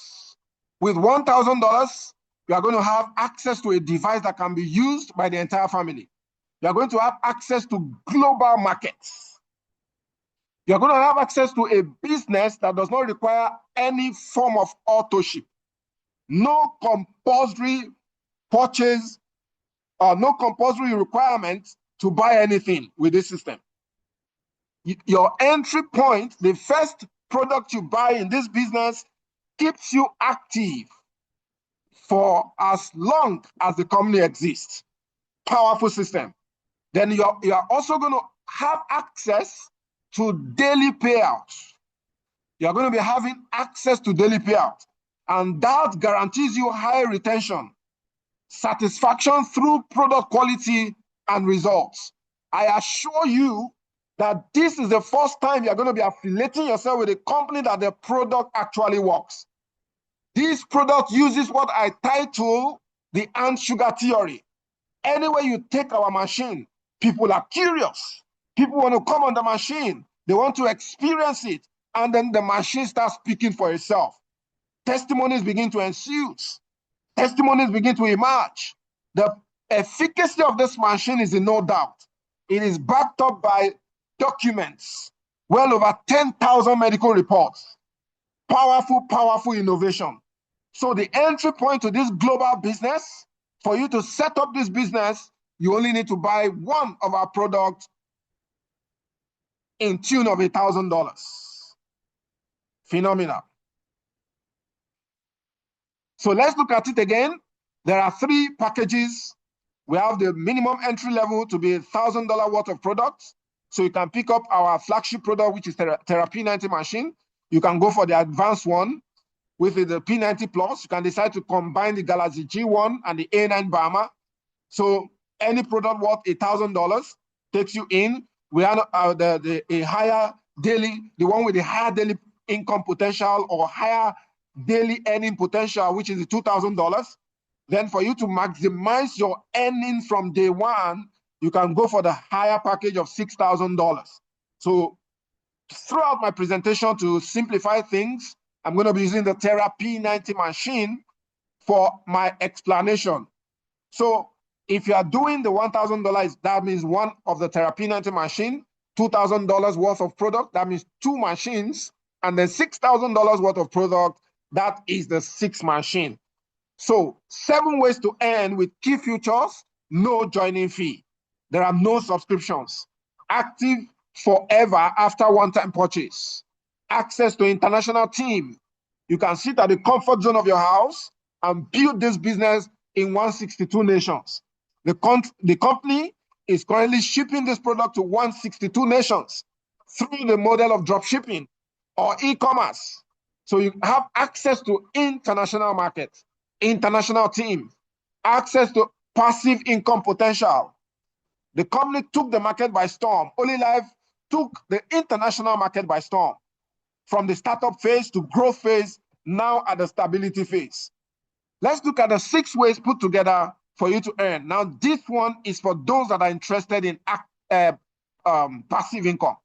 With $1,000, you are going to have access to a device that can be used by the entire family. You are going to have access to global markets. You are going to have access to a business that does not require any form of authorship. No compulsory purchase or no compulsory requirement to buy anything with this system. Your entry point, the first product you buy in this business, keeps you active for as long as the company exists. Powerful system. Then you are also going to have access to daily payouts. You're going to be having access to daily payouts. And that guarantees you high retention, satisfaction through product quality and results. I assure you that this is the first time you're going to be affiliating yourself with a company that the product actually works. This product uses what I title the ant sugar theory. Anywhere you take our machine, people are curious. People want to come on the machine. They want to experience it. And then the machine starts speaking for itself. Testimonies begin to ensue. Testimonies begin to emerge. The Efficacy of this machine is in no doubt. It is backed up by documents, well over 10,000 medical reports. Powerful, powerful innovation. So the entry point to this global business, for you to set up this business, you only need to buy one of our products in tune of $1,000. Phenomenal. So let's look at it again. There are 3 packages. We have the minimum entry level to be $1,000 worth of products. So you can pick up our flagship product, which is Therapy 90 machine. You can go for the advanced one with the P90 Plus. You can decide to combine the Galaxy G1 and the A9 Bahama. So any product worth $1,000 takes you in. We have a higher daily, the one with the higher daily income potential or higher daily earning potential, which is the $2,000. Then for you to maximize your earning from day one, you can go for the higher package of $6,000. So throughout my presentation, to simplify things, I'm going to be using the Therapy 90 machine for my explanation. So if you are doing the $1,000, that means one of the Therapy 90 machine, $2,000 worth of product, that means 2 machines, and then $6,000 worth of product, that is the 6th machine. So 7 ways to earn with key features, no joining fee. There are no subscriptions. Active forever after one-time purchase. Access to international team. You can sit at the comfort zone of your house and build this business in 162 nations. The company is currently shipping this product to 162 nations through the model of drop shipping or e-commerce. So you have access to international markets, international team, access to passive income potential. The company took the market by storm. Life took the international market by storm. From the startup phase to growth phase, now at the stability phase. Let's look at the 6 ways put together for you to earn. Now, this one is for those that are interested in passive income.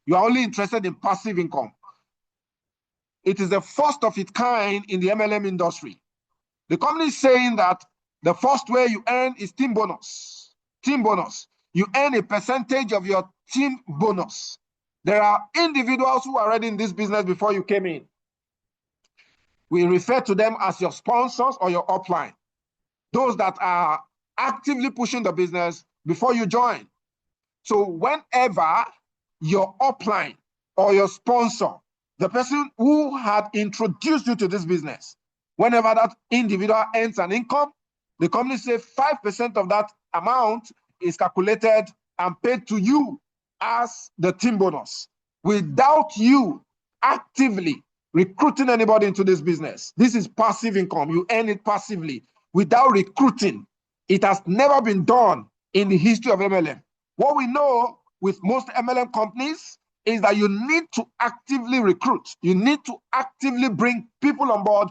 You are only interested in passive income. It is the first of its kind in the MLM industry. The company is saying that the first way you earn is team bonus. Team bonus. You earn a percentage of your team bonus. There are individuals who are already in this business before you came in. We refer to them as your sponsors or your upline. Those that are actively pushing the business before you join. So whenever your upline or your sponsor, the person who had introduced you to this business, whenever that individual earns an income, the company says 5% of that amount is calculated and paid to you as the team bonus without you actively recruiting anybody into this business. This is passive income. You earn it passively without recruiting. It has never been done in the history of MLM. What we know with most MLM companies is that you need to actively recruit. You need to actively bring people on board,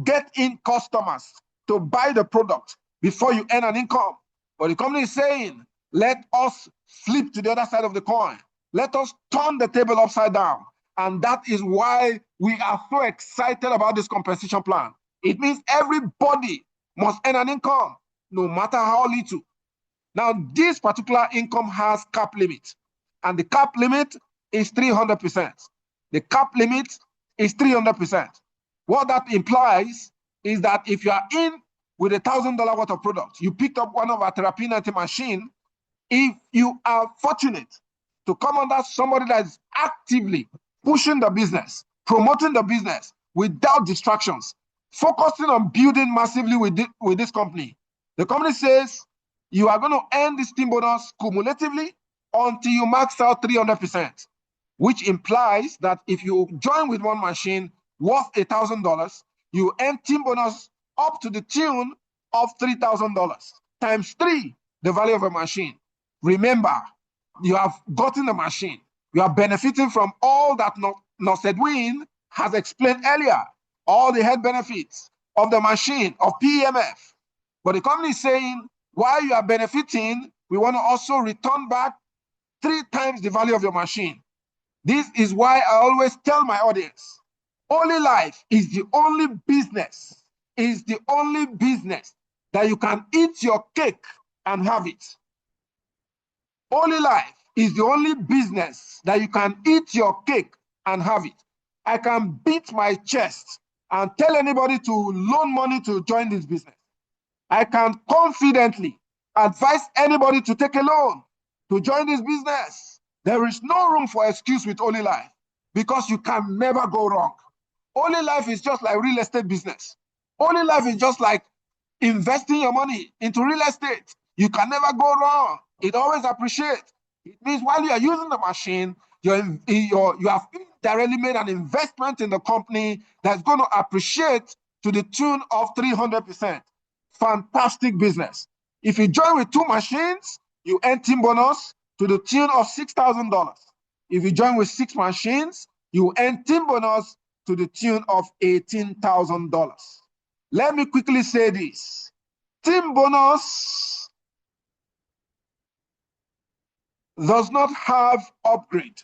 get in customers to buy the product before you earn an income. But the company is saying, let us flip to the other side of the coin. Let us turn the table upside down. And that is why we are so excited about this compensation plan. It means everybody must earn an income, no matter how little. Now, this particular income has cap limit, and the cap limit is 300%. The cap limit is 300%. What that implies is that if you are in with $1,000 worth of product, you picked up one of our Therapy 90 machine, if you are fortunate to come under somebody that is actively pushing the business, promoting the business without distractions, focusing on building massively with this company, the company says you are going to earn this team bonus cumulatively until you max out 300%, which implies that if you join with one machine worth $1,000, you earn team bonus up to the tune of $3,000 times 3 the value of a machine. Remember, you have gotten the machine. You are benefiting from all that Nos Edwin has explained earlier, all the health benefits of the machine, of PEMF. But the company is saying, while you are benefiting, we want to also return back 3 times the value of your machine. This is why I always tell my audience, Life is the only business that you can eat your cake and have it. Holy Life is the only business that you can eat your cake and have it. I can beat my chest and tell anybody to loan money to join this business. I can confidently advise anybody to take a loan to join this business. There is no room for excuse with Holy Life because you can never go wrong. Holy Life is just like real estate business. Holy Life is just like investing your money into real estate. You can never go wrong. It always appreciates. It means while you are using the machine, you have indirectly made an investment in the company that's going to appreciate to the tune of 300%. Fantastic business. If you join with 2 machines, you earn team bonus to the tune of $6,000. If you join with 6 machines, you earn team bonus to the tune of $18,000. Let me quickly say this. Team bonus does not have upgrade.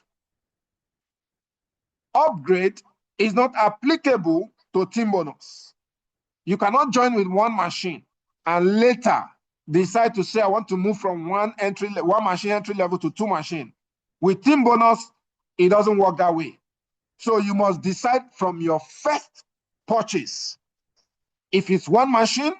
Upgrade is not applicable to team bonus. You cannot join with 1 machine and later decide to say, I want to move from one machine entry level to 2 machine. With team bonus, it doesn't work that way. So you must decide from your first purchase. If it's 1 machine,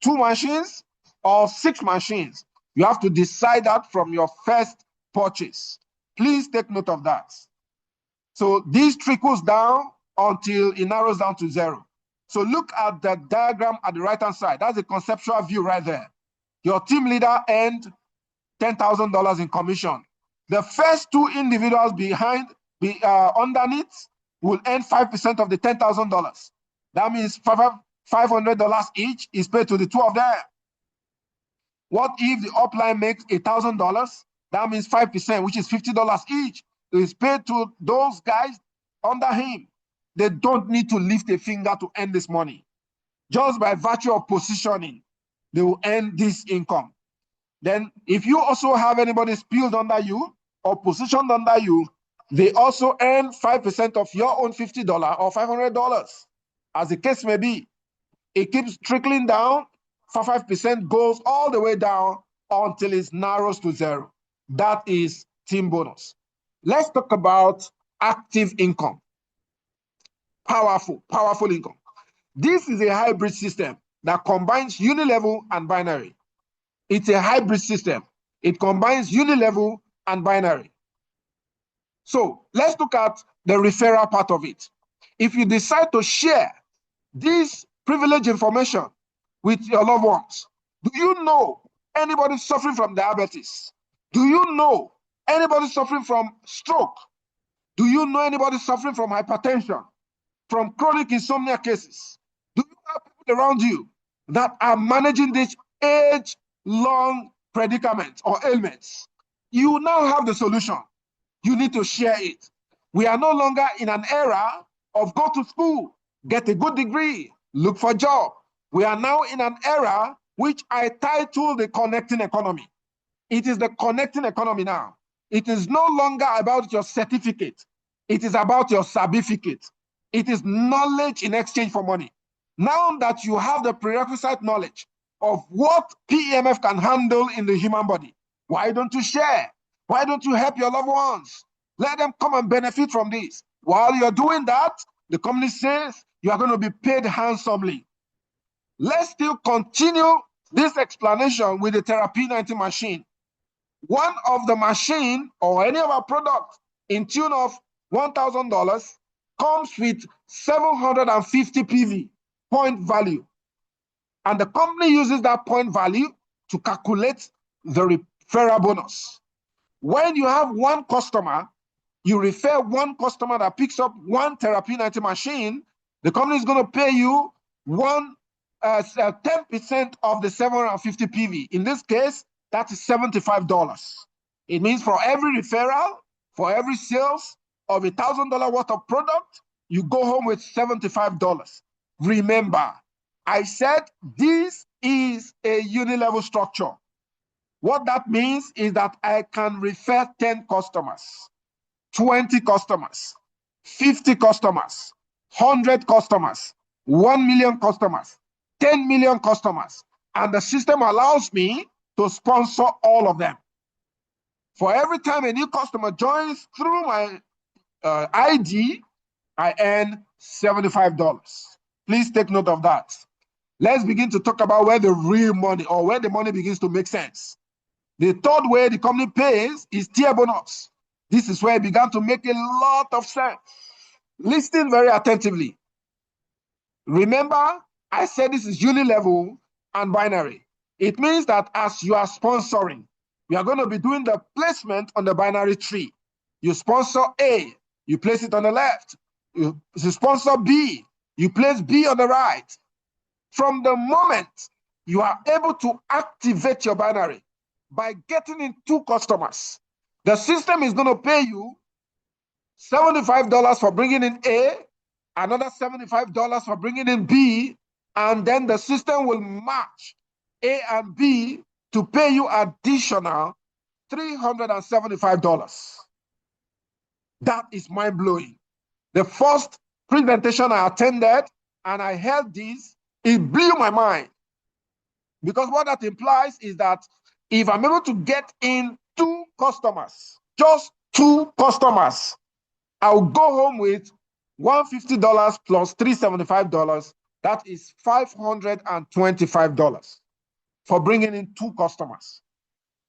2 machines, or 6 machines, you have to decide that from your first purchase. Please take note of that. So this trickles down until it narrows down to 0. So look at the diagram at the right-hand side. That's a conceptual view right there. Your team leader earned $10,000 in commission. The first 2 individuals underneath will earn 5% of the $10,000. That means $500 each is paid to the 2 of them. What if the upline makes $1,000? That means 5%, which is $50 each, is paid to those guys under him. They don't need to lift a finger to earn this money. Just by virtue of positioning, they will earn this income. Then if you also have anybody spilled under you or positioned under you, they also earn 5% of your own $50 or $500. As the case may be, it keeps trickling down. 5% goes all the way down until it narrows to 0. That is team bonus. Let's talk about active income. Powerful income. This is a hybrid system that combines unilevel and binary. It's a hybrid system. It combines unilevel and binary. So let's look at the referral part of it. If you decide to share this privileged information with your loved ones, do you know anybody suffering from diabetes? Do you know anybody suffering from stroke? Do you know anybody suffering from hypertension, from chronic insomnia cases? Do you have people around you that are managing this age-long predicament or ailments? You now have the solution. You need to share it. We are no longer in an era of go to school, get a good degree, look for a job. We are now in an era which I title the connecting economy. It is the connecting economy now. It is no longer about your certificate. It is about your certificate. It is knowledge in exchange for money. Now that you have the prerequisite knowledge of what PEMF can handle in the human body, why don't you share? Why don't you help your loved ones? Let them come and benefit from this. While you're doing that, the company says you are going to be paid handsomely. Let's still continue this explanation with the Therapy 90 machine. One of the machine or any of our products in tune of $1,000 comes with 750 PV, point value. And the company uses that point value to calculate the referral bonus. When you have 1 customer, you refer 1 customer that picks up 1 Therapy 90 machine, the company is going to pay you 10% of the 750 PV. In this case, that is $75. It means for every referral, for every sales of $1,000 worth of product, you go home with $75. Remember, I said this is a unilevel structure. What that means is that I can refer 10 customers, 20 customers, 50 customers, 100 customers, 1 million customers, 10 million customers. And the system allows me to sponsor all of them. For every time a new customer joins through my ID, I earn $75. Please take note of that. Let's begin to talk about where the real money, or where the money begins to make sense. The third way the company pays is tier bonus. This is where it began to make a lot of sense. Listen very attentively. Remember, I said this is unilevel and binary. It means that as you are sponsoring, we are going to be doing the placement on the binary tree. You sponsor A, you place it on the left. You sponsor B, you place B on the right. From the moment you are able to activate your binary by getting in 2 customers, the system is going to pay you $75 for bringing in A, another $75 for bringing in B, and then the system will match A and B to pay you additional $375. That is mind-blowing. The first presentation I attended and I heard this, it blew my mind. Because what that implies is that if I'm able to get in 2 customers, just 2 customers, I'll go home with $150 plus $375. That is $525 for bringing in 2 customers.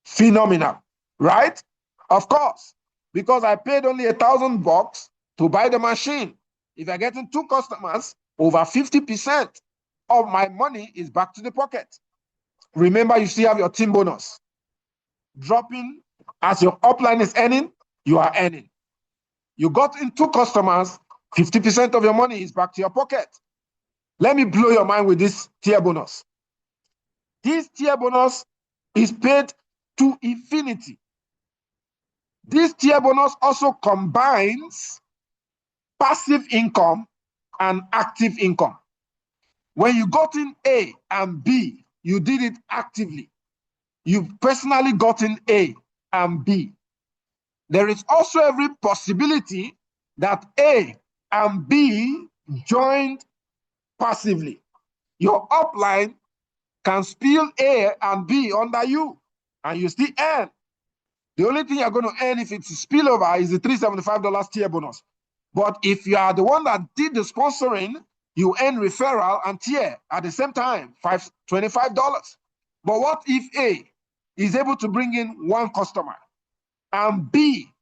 Phenomenal, right? Of course, because I paid only $1,000 to buy the machine. If I get in 2 customers, over 50% of my money is back to the pocket. Remember, you still have your team bonus. Dropping as your upline is earning, you are earning. You got in 2 customers, 50% of your money is back to your pocket. Let me blow your mind with this tier bonus. This tier bonus is paid to infinity. This tier bonus also combines passive income and active income. When you got in A and B, you did it actively. You personally got in A and B. There is also every possibility that A and B joined passively. Your upline can spill A and B under you, and you still earn. The only thing you're going to earn if it's a spillover is the $375 tier bonus. But if you are the one that did the sponsoring, you earn referral and tier at the same time, $25. But what if A is able to bring in 1 customer and B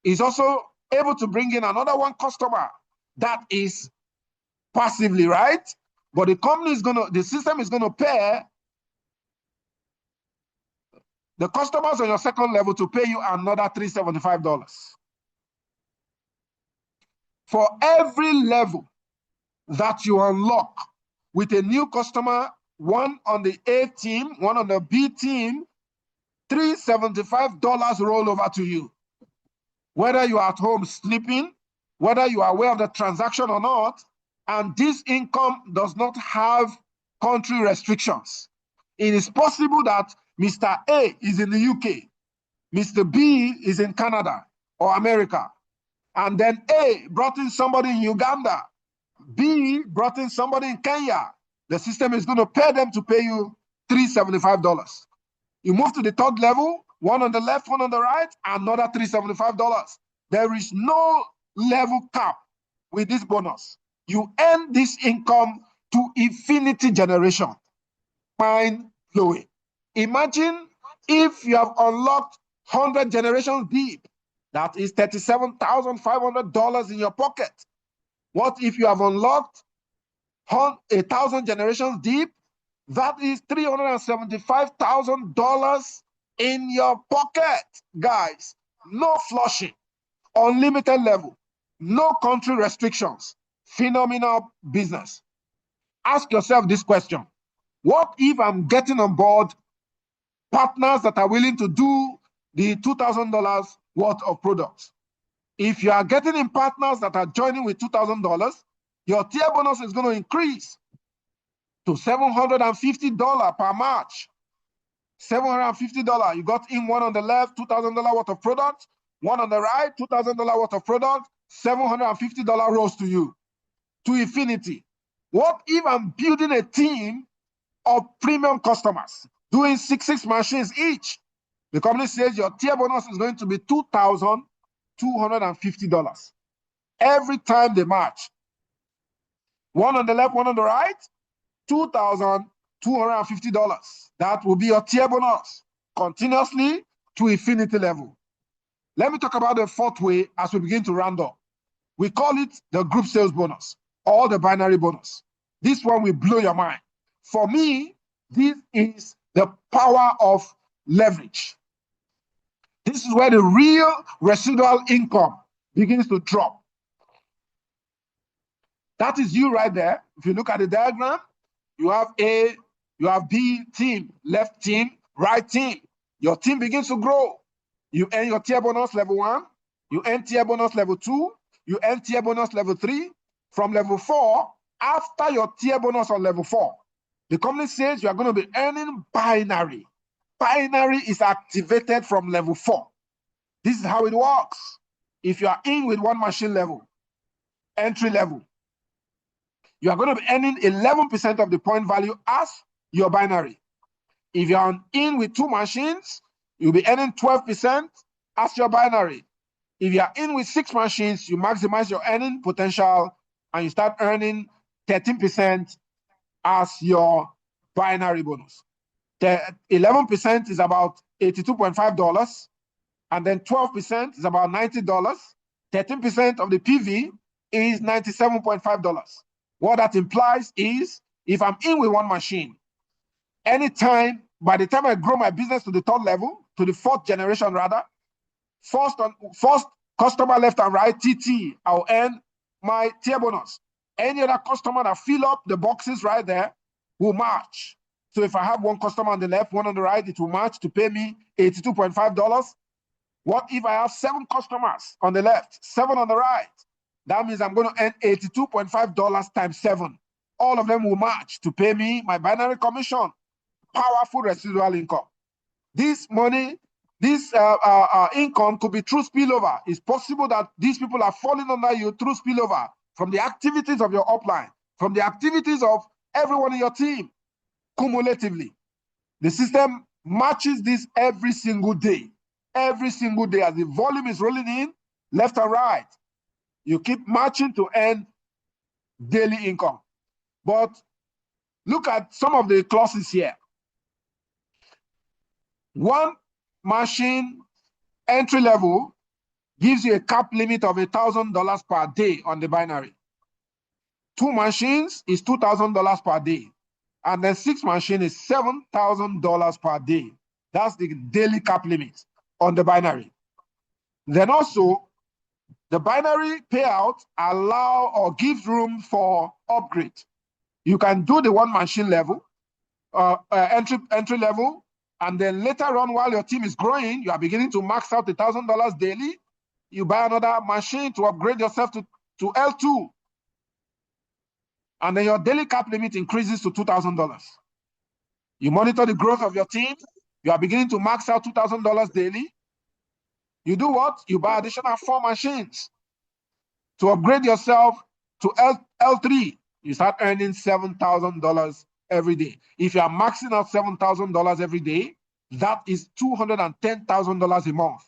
is also able to bring in another 1 customer? That is passively, right? But the system is going to pay the customers on your second level to pay you another $375. For every level that you unlock with a new customer, 1 on the A team, 1 on the B team, $375 roll over to you. Whether you are at home sleeping, whether you are aware of the transaction or not, and this income does not have country restrictions. It is possible that Mr. A is in the UK, Mr. B is in Canada or America, and then A brought in somebody in Uganda, B brought in somebody in Kenya. The system is going to pay them to pay you $375. You move to the 3rd level, 1 on the left, 1 on the right, another $375. There is no level cap with this bonus. You earn this income to infinity generation. Mind-blowing. Imagine if you have unlocked 100 generations deep. That is $37,500 in your pocket. What if you have unlocked 1,000 generations deep? That is $375,000 in your pocket, guys. No flushing, unlimited level, no country restrictions. Phenomenal business. Ask yourself this question. What if I'm getting on board partners that are willing to do the $2,000 worth of products? If you are getting in partners that are joining with $2,000, your tier bonus is going to increase to $750 per match. $750. You got in 1 on the left, $2,000 worth of product, 1 on the right, $2,000 worth of product, $750 rolls to you, to infinity. What if I'm building a team of premium customers doing six machines each. The company says your tier bonus is going to be $2,250 every time they match. One on the left, one on the right, $2,250. That will be your tier bonus continuously to infinity level. Let me talk about the fourth way as we begin to round up. We call it the group sales bonus or the binary bonus. This one will blow your mind. For me, this is the power of leverage. This is where the real residual income begins to drop. That is you right there. If you look at the diagram, you have A, you have B team, left team, right team. Your team begins to grow. You earn your tier bonus level 1, you earn tier bonus level 2, you earn tier bonus level 3. From level 4, after your tier bonus on level 4, the company says you are going to be earning binary. Binary is activated from level 4. This is how it works. If you are in with one machine level, entry level, you are going to be earning 11% of the point value as your binary. If you are in with 2 machines, you'll be earning 12% as your binary. If you are in with 6 machines, you maximize your earning potential and you start earning 13% as your binary bonus. The 11% is about $82.5, and then 12% is about $90. 13% of the PV is $97.5. What that implies is if I'm in with one machine, anytime, by the time I grow my business to the 3rd level, to the 4th generation rather, first customer left and right, TT, I'll earn my tier bonus. Any other customer that fill up the boxes right there will match. So if I have one customer on the left, one on the right, it will match to pay me $82.5. What if I have 7 customers on the left, 7 on the right? That means I'm going to earn $82.5 times 7. All of them will match to pay me my binary commission. Powerful residual income. This money, this income could be through spillover. It's possible that these people are falling under you through spillover from the activities of your upline, from the activities of everyone in your team, cumulatively. The system matches this every single day. Every single day as the volume is rolling in, left and right. You keep matching to earn daily income. But look at some of the clauses here. One machine entry level gives you a cap limit of $1,000 per day on the binary. 2 machines is $2,000 per day. And then 6 machines is $7,000 per day. That's the daily cap limit on the binary. Then also, the binary payout allow or gives room for upgrade. You can do the 1 machine level, entry level, and then later on, while your team is growing, you are beginning to max out $1,000 daily. You buy another machine to upgrade yourself to L2. And then your daily cap limit increases to $2,000. You monitor the growth of your team. You are beginning to max out $2,000 daily. You do what? You buy additional 4 machines to upgrade yourself to L3. You start earning $7,000 every day. If you are maxing out $7,000 every day, that is $210,000 a month.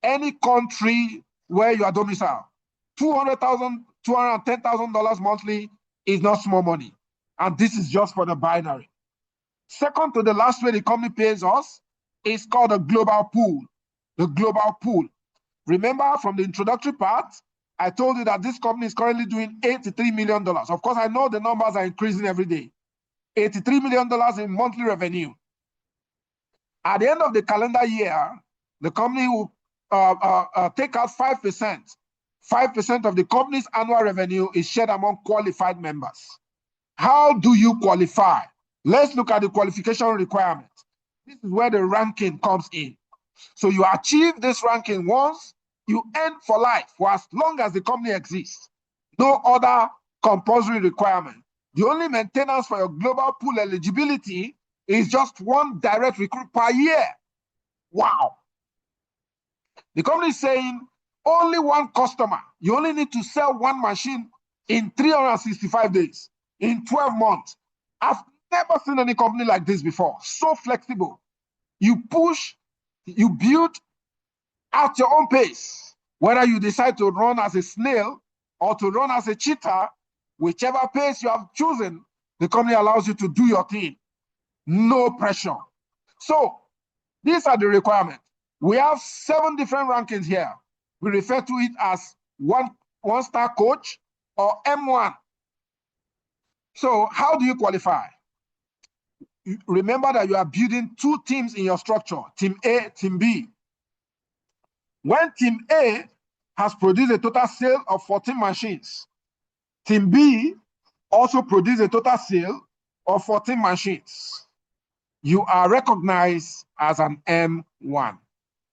Any country where you are domiciled, $210,000 monthly is not small money. And this is just for the binary. Second to the last way the company pays us is called a global pool. The global pool. Remember from the introductory part, I told you that this company is currently doing $83 million. Of course, I know the numbers are increasing every day. $83 million in monthly revenue. At the end of the calendar year, the company will take out 5%. 5% of the company's annual revenue is shared among qualified members. How do you qualify? Let's look at the qualification requirement. This is where the ranking comes in. So you achieve this ranking once, you earn for life for as long as the company exists. No other compulsory requirement. The only maintenance for your global pool eligibility is just 1 direct recruit per year. Wow. The company is saying only 1 customer. You only need to sell 1 machine in 365 days, in 12 months. After never seen any company like this before. So flexible. You push, you build at your own pace. Whether you decide to run as a snail or to run as a cheetah, whichever pace you have chosen, the company allows you to do your thing. No pressure. So these are the requirements. We have 7 different rankings here. We refer to it as one-star coach or M1. So how do you qualify? Remember that you are building 2 teams in your structure, Team A, Team B. When Team A has produced a total sale of 14 machines, Team B also produced a total sale of 14 machines. You are recognized as an M1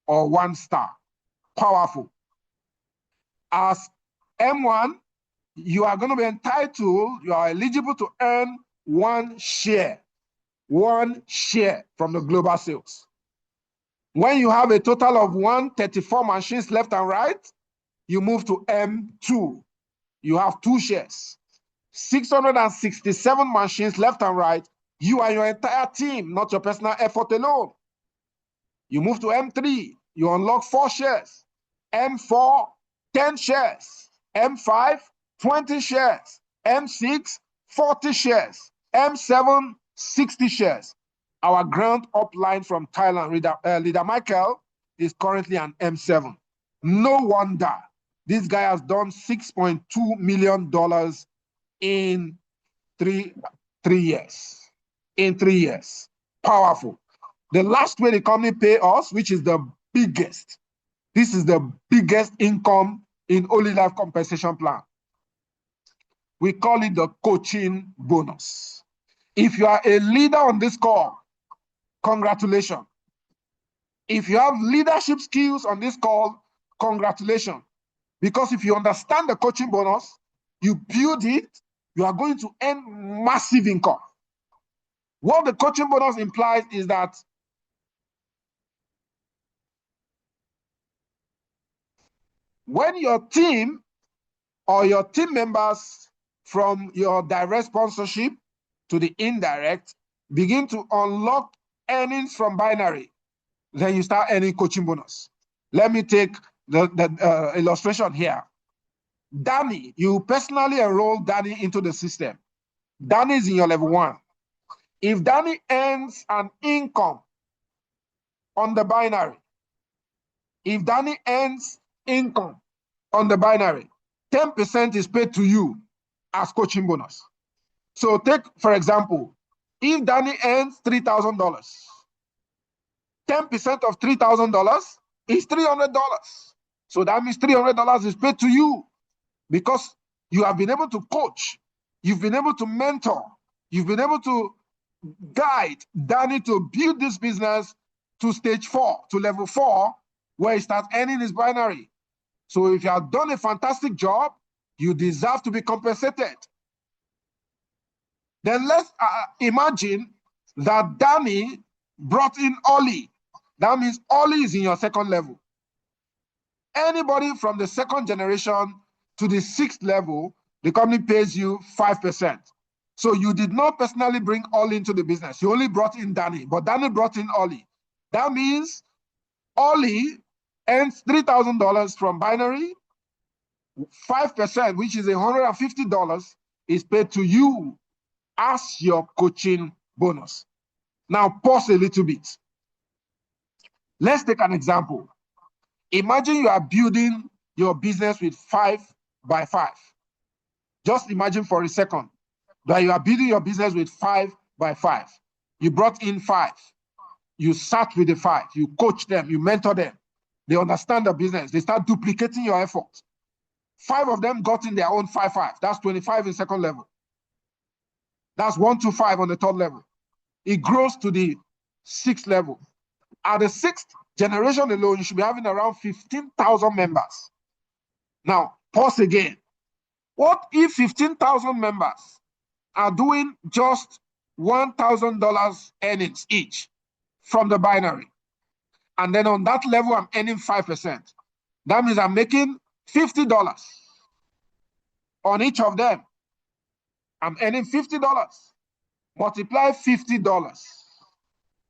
or 1-star. Powerful. As M1, you are going to be entitled, you are eligible to earn 1 share from the global sales. When you have a total of 134 machines left and right, you move to M2. You have 2 shares. 667 machines left and right, you and your entire team, not your personal effort alone. You move to M3, you unlock 4 shares. M4, 10 shares. M5, 20 shares. M6, 40 shares. M7, 60 shares. Our ground up line from Thailand, leader Michael, is currently an M7. No wonder this guy has done $6.2 million in three years. In 3 years. Powerful. The last way the company pay us, which is the biggest, this is the biggest income in Only Life compensation plan. We call it the coaching bonus. If you are a leader on this call, congratulations. If you have leadership skills on this call, congratulations. Because if you understand the coaching bonus, you build it, you are going to earn massive income. What the coaching bonus implies is that when your team or your team members from your direct sponsorship to the indirect begin to unlock earnings from binary, then you start earning coaching bonus. Let me take the illustration here. Danny, you personally enroll Danny into the system. Danny is in your level 1. If Danny earns an income on the binary, 10% is paid to you as coaching bonus. So take, for example, if Danny earns $3,000, 10% of $3,000 is $300. So that means $300 is paid to you because you have been able to coach, you've been able to mentor, you've been able to guide Danny to build this business to stage 4, to level 4, where he starts earning his binary. So if you have done a fantastic job, you deserve to be compensated. Then let's imagine that Danny brought in Ollie. That means Ollie is in your 2nd level. Anybody from the 2nd generation to the 6th level, the company pays you 5%. So you did not personally bring Ollie into the business. You only brought in Danny, but Danny brought in Ollie. That means Ollie earns $3,000 from binary. 5%, which is $150, is paid to you as your coaching bonus. Now pause a little bit. Let's take an example. Imagine you are building your business with 5 by 5. Just imagine for a second that you are building your business with 5 by 5. You brought in 5. You sat with the 5. You coach them. You mentor them. They understand the business. They start duplicating your effort. 5 of them got in their own 5-5. That's 25 in 2nd level. That's 125 on the 3rd level. It grows to the 6th level. At the 6th generation alone, you should be having around 15,000 members. Now, pause again. What if 15,000 members are doing just $1,000 earnings each from the binary? And then on that level, I'm earning 5%. That means I'm making $50 on each of them. I'm earning $50. Multiply $50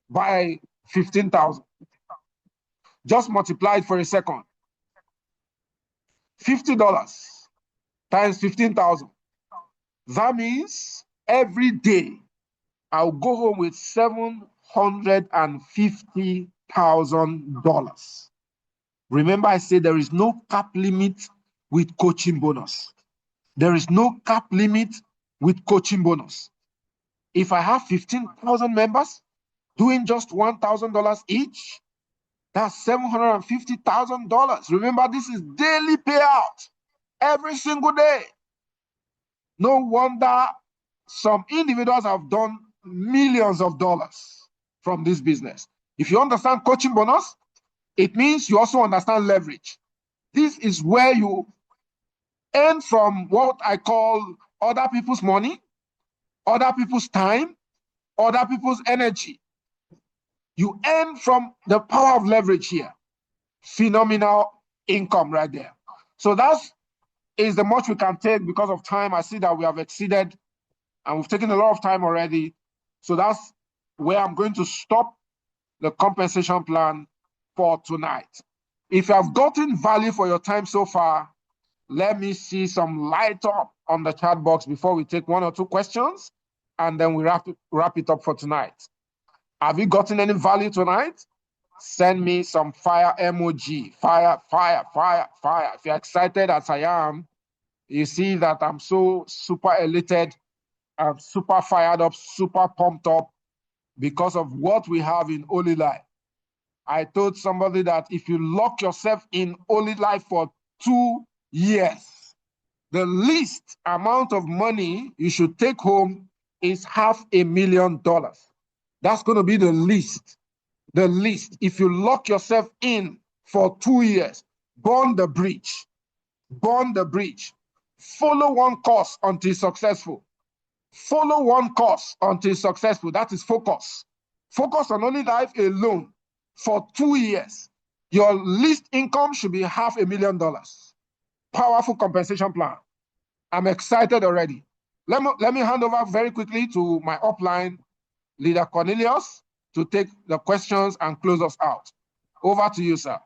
by 15,000. Just multiply it for a second. $50 times 15,000. That means every day I'll go home with $750,000. Remember, I said there is no cap limit with coaching bonus. There is no cap limit with coaching bonus. If I have 15,000 members doing just $1,000 each, that's $750,000. Remember, this is daily payout every single day. No wonder some individuals have done millions of dollars from this business. If you understand coaching bonus, it means you also understand leverage. This is where you earn from what I call other people's money, other people's time, other people's energy. You earn from the power of leverage here. Phenomenal income right there. So that is the much we can take because of time. I see that we have exceeded and we've taken a lot of time already. So that's where I'm going to stop the compensation plan for tonight. If you have gotten value for your time so far, let me see some light up on the chat box before we take one or two questions, and then we wrap it up for tonight. Have you gotten any value tonight? Send me some fire emoji. Fire, fire, fire, fire. If you're excited as I am, you see that I'm so super elated. I'm super fired up, super pumped up because of what we have in Holy Life. I told somebody that if you lock yourself in Holy Life for 2 years, the least amount of money you should take home is $500,000. That's going to be the least. The least. If you lock yourself in for 2 years, burn the bridge. Burn the bridge. Follow one course until successful. Follow one course until successful. That is focus. Focus on Holy Life alone for 2 years. Your least income should be $500,000. Powerful compensation plan. I'm excited already. Let me hand over very quickly to my upline, Leader Cornelius, to take the questions and close us out. Over to you, sir.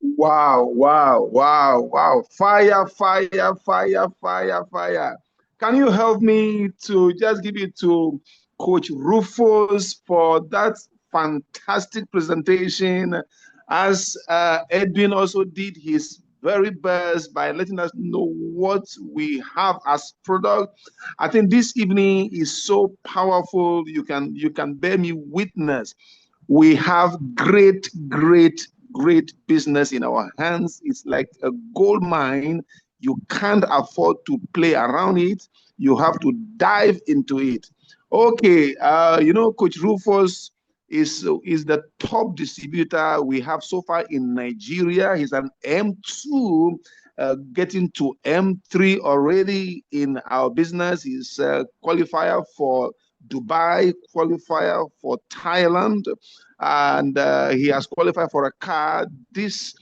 Wow, wow, wow, wow. Fire, fire, fire, fire, fire. Can you help me to just give it to Coach Rufus for that fantastic presentation, as Edwin also did his very best by letting us know what we have as product. I think this evening is so powerful. You can bear me witness. We have great business in our hands. It's like a gold mine. You can't afford to play around it. You have to dive into it. Okay, Coach Rufus is the top distributor we have so far in Nigeria. He's an M2, getting to M3 already in our business. He's a qualifier for Dubai, qualifier for Thailand, and he has qualified for a car this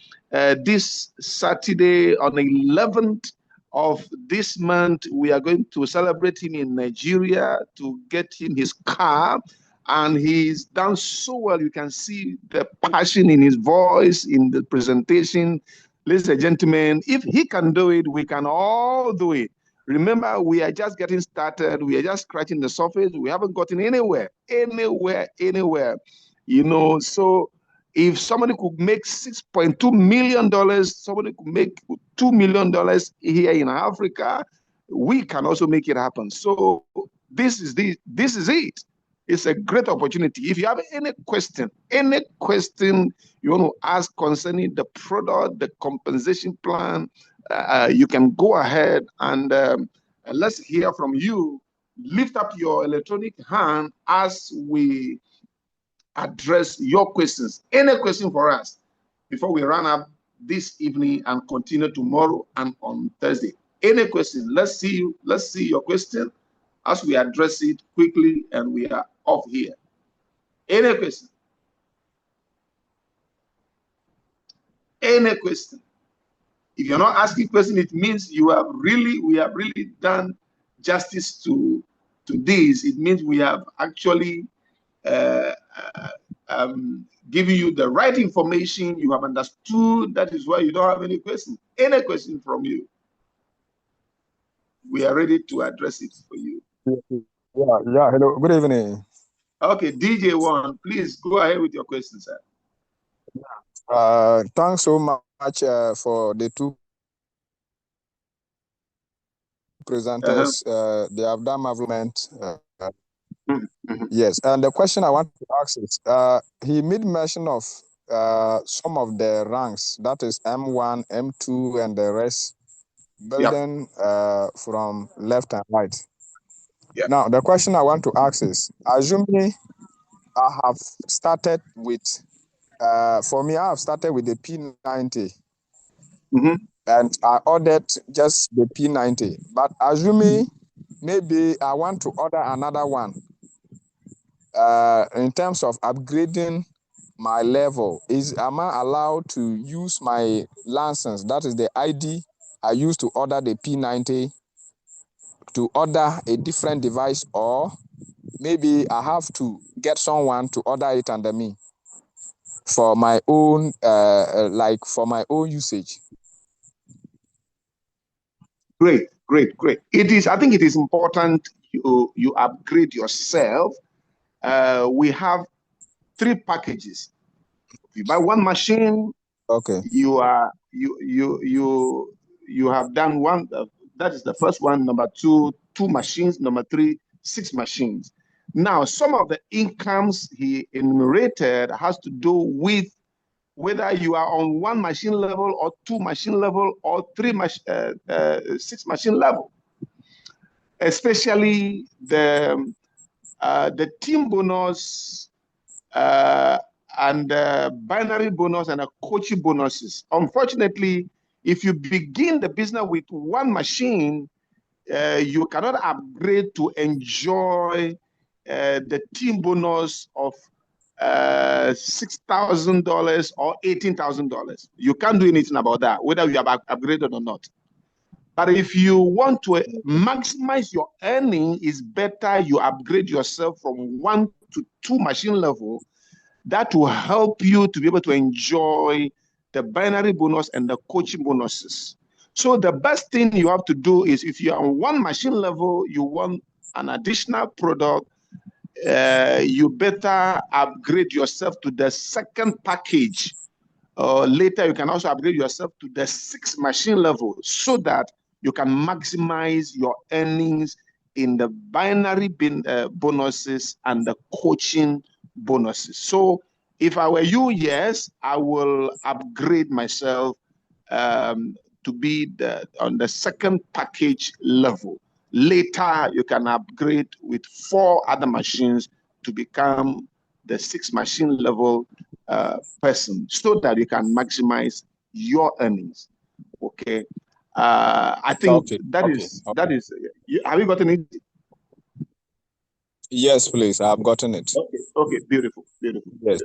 Saturday on the 11th of this month. We are going to celebrate him in Nigeria to get him his car, and he's done so well. You can see the passion in his voice, in the presentation. Ladies and gentlemen, if he can do it, we can all do it. Remember, we are just getting started. We are just scratching the surface. We haven't gotten anywhere. So if somebody could make $6.2 million, somebody could make $2 million here in Africa, we can also make it happen. So this is it. It's a great opportunity. If you have any question you want to ask concerning the product, the compensation plan, you can go ahead and let's hear from you. Lift up your electronic hand as we address your questions. Any question for us before we run up this evening and continue tomorrow and on Thursday. Any question? Let's see your question as we address it quickly and we are off here. Any question? Any question? If you're not asking question, it means we have really done justice to to this, it means we have actually giving you the right information. You have understood. That is why you don't have any question. Any question from you, we are ready to address it for you. Yeah. Hello. Good evening. Okay, DJ1, please go ahead with your question, sir. Thanks so much for the two presenters. They have done movement. Yes, and the question I want to ask is, he made mention of some of the ranks, that is M1, M2, and the rest, building from left and right. Yep. Now, the question I want to ask is, assuming I have started with, for me, I have started with the P90, and I ordered just the P90, but assuming maybe I want to order another one, in terms of upgrading my level, am I allowed to use my license, that is the ID I used to order the P90, to order a different device, or maybe I have to get someone to order it under me for my own, like for my own usage? Great. I think it is important you upgrade yourself. We have 3 packages. If you buy one machine, okay, you have done one. That is the first one. Number 2, 2 machines. Number 3, 6 machines. Now, some of the incomes he enumerated has to do with whether you are on 1 machine level or 2 machine level or 6 machine level. Especially the team bonus and binary bonus and coaching bonuses. Unfortunately, if you begin the business with 1 machine, you cannot upgrade to enjoy the team bonus of $6,000 or $18,000. You can't do anything about that, whether you have upgraded or not. But if you want to maximize your earning, it's better you upgrade yourself from 1 to 2 machine level. That will help you to be able to enjoy the binary bonus and the coaching bonuses. So the best thing you have to do is, if you're on 1 machine level, you want an additional product, you better upgrade yourself to the 2nd package. Later, you can also upgrade yourself to the 6 machine level, so that you can maximize your earnings in the binary bonuses and the coaching bonuses. So if I were you, yes, I will upgrade myself to be on the 2nd package level. Later, you can upgrade with 4 other machines to become the 6 machine level person, so that you can maximize your earnings. Okay. I think that is. Have you gotten it? Yes, please. I've gotten it. Okay. Beautiful. Yes.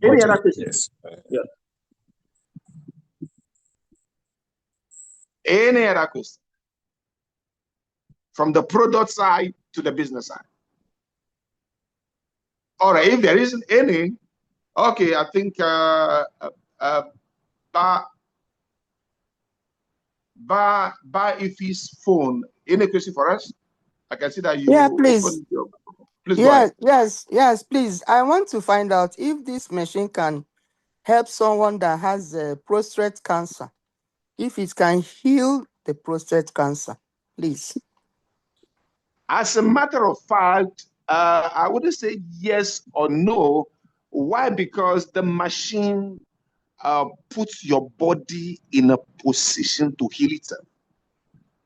Any other questions? Yes. Yeah. Any other question? From the product side to the business side. All right. If there isn't any, okay. I think if his phone. Any question for us? I can see that you. Yeah, please. Please go ahead. Yes, please. I want to find out if this machine can help someone that has prostate cancer, if it can heal the prostate cancer, please. As a matter of fact, I wouldn't say yes or no. Why? Because the machine puts your body in a position to heal itself.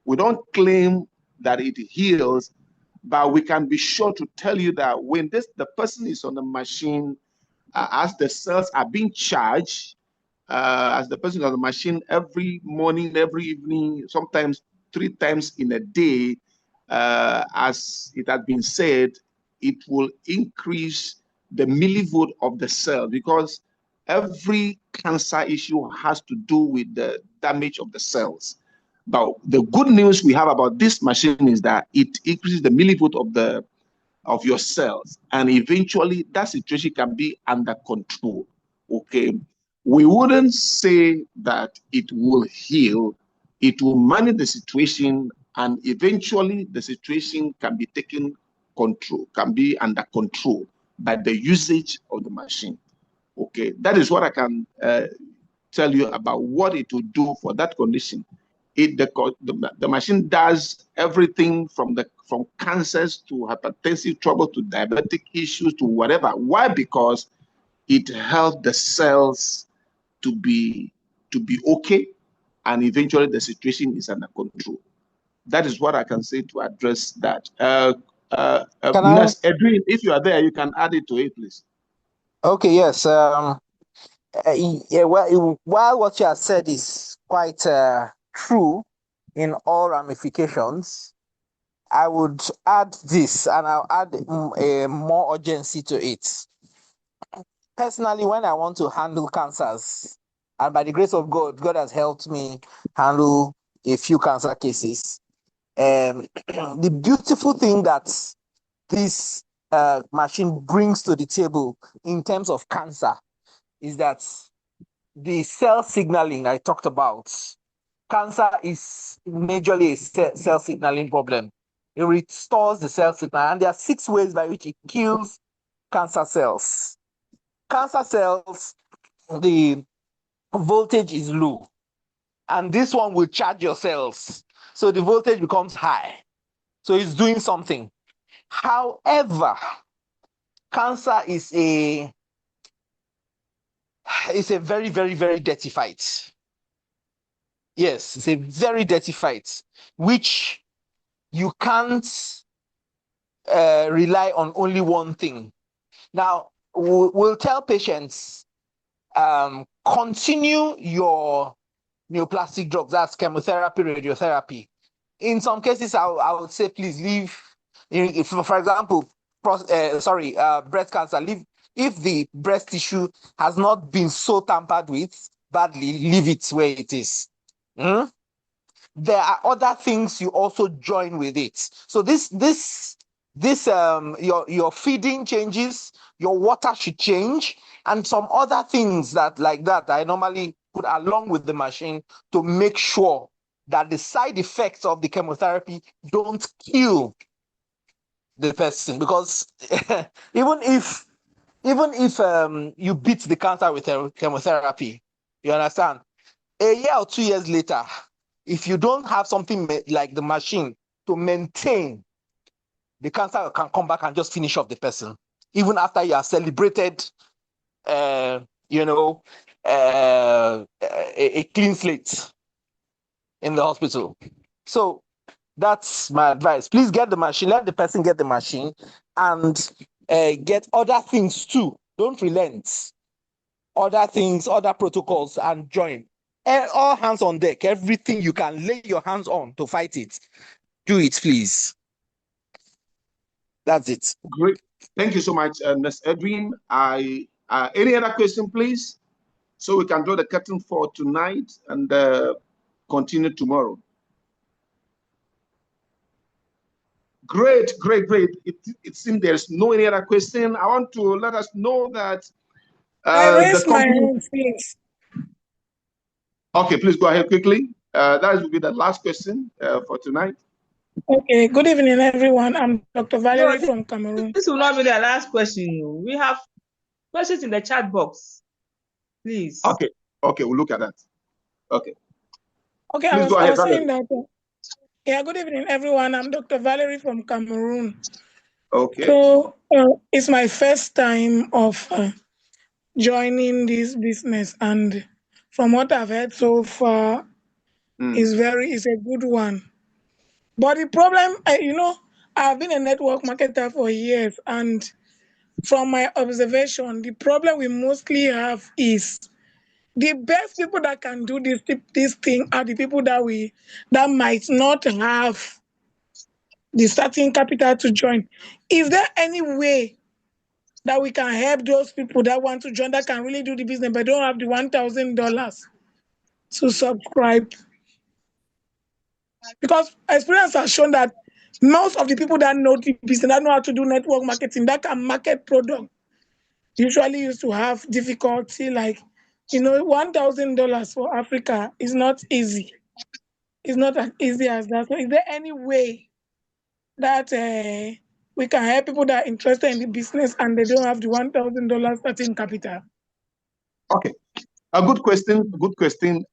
We don't claim that it heals, but we can be sure to tell you that when the person is on the machine, as the cells are being charged, as the person on the machine every morning, every evening, sometimes 3 times in a day, as it has been said, it will increase the millivolt of the cell, because every cancer issue has to do with the damage of the cells. But the good news we have about this machine is that it increases the millivolt of your cells, and eventually that situation can be under control. Okay, we wouldn't say that it will heal, it will manage the situation, and eventually the situation can be taken control, can be under control by the usage of the machine. Okay, that is what I can tell you about what it will do for that condition. The machine does everything from cancers to hypertensive trouble to diabetic issues to whatever. Why? Because it helps the cells to be okay, and eventually the situation is under control. That is what I can say to address that. Nurse Edwin, if you are there, you can add it to it, please. Okay, yes. Yeah, well, while what you have said is quite true in all ramifications, I would add this, and I'll add a more urgency to it. Personally, when I want to handle cancers, and by the grace of God, God has helped me handle a few cancer cases. The beautiful thing that this machine brings to the table in terms of cancer is that the cell signaling I talked about, cancer is majorly a cell signaling problem. It restores the cell signal, and there are 6 ways by which it kills cancer cells. Cancer cells, the voltage is low, and this one will charge your cells. So the voltage becomes high. So it's doing something. However, cancer is a very, very, very dirty fight. Yes, it's a very dirty fight, which you can't rely on only one thing. Now, we'll tell patients, continue your neoplastic drugs, that's chemotherapy, radiotherapy. In some cases, I would say, please leave, if, for example, breast cancer, leave, if the breast tissue has not been so tampered with badly, leave it where it is. There are other things you also join with it. So your feeding changes, your water should change, and some other things that I normally put along with the machine to make sure that the side effects of the chemotherapy don't kill the person. Because even if you beat the cancer with chemotherapy, you understand, a year or 2 years later, if you don't have something like the machine to maintain, the cancer can come back and just finish off the person, even after you have celebrated, a clean slate in the hospital. So that's my advice. Please get the machine, let the person get the machine, and get other things too. Don't relent. Other things, other protocols, and join. All hands on deck. Everything you can lay your hands on to fight it, do it, please. That's it. Great. Thank you so much, Ms. Edwin. Any other question, please? So we can draw the curtain for tonight and continue tomorrow. Great. It seems there's no any other question. I want to let us know that I raised my hand, please. Okay, please go ahead quickly. That will be the last question for tonight. Okay, good evening, everyone. I'm Dr. Valerie from Cameroon. This will not be the last question. We have questions in the chat box, please. Okay, we'll look at that. Okay, please I was saying that. Yeah, good evening, everyone. I'm Dr. Valerie from Cameroon. Okay. So it's my first time of joining this business, and from what I've heard so far, it's a good one. But the problem, I've been a network marketer for years, and from my observation, the problem we mostly have is the best people that can do this thing are the people that might not have the starting capital to join. Is there any way that we can help those people that want to join, that can really do the business but don't have the $1,000 to subscribe? Because experience has shown that most of the people that know the business, that know how to do network marketing, that can market product, usually used to have difficulty. Like, $1,000 for Africa is not easy. It's not as easy as that. So is there any way that we can help people that are interested in the business and they don't have the $1,000 starting capital? Okay, a good question. Good question.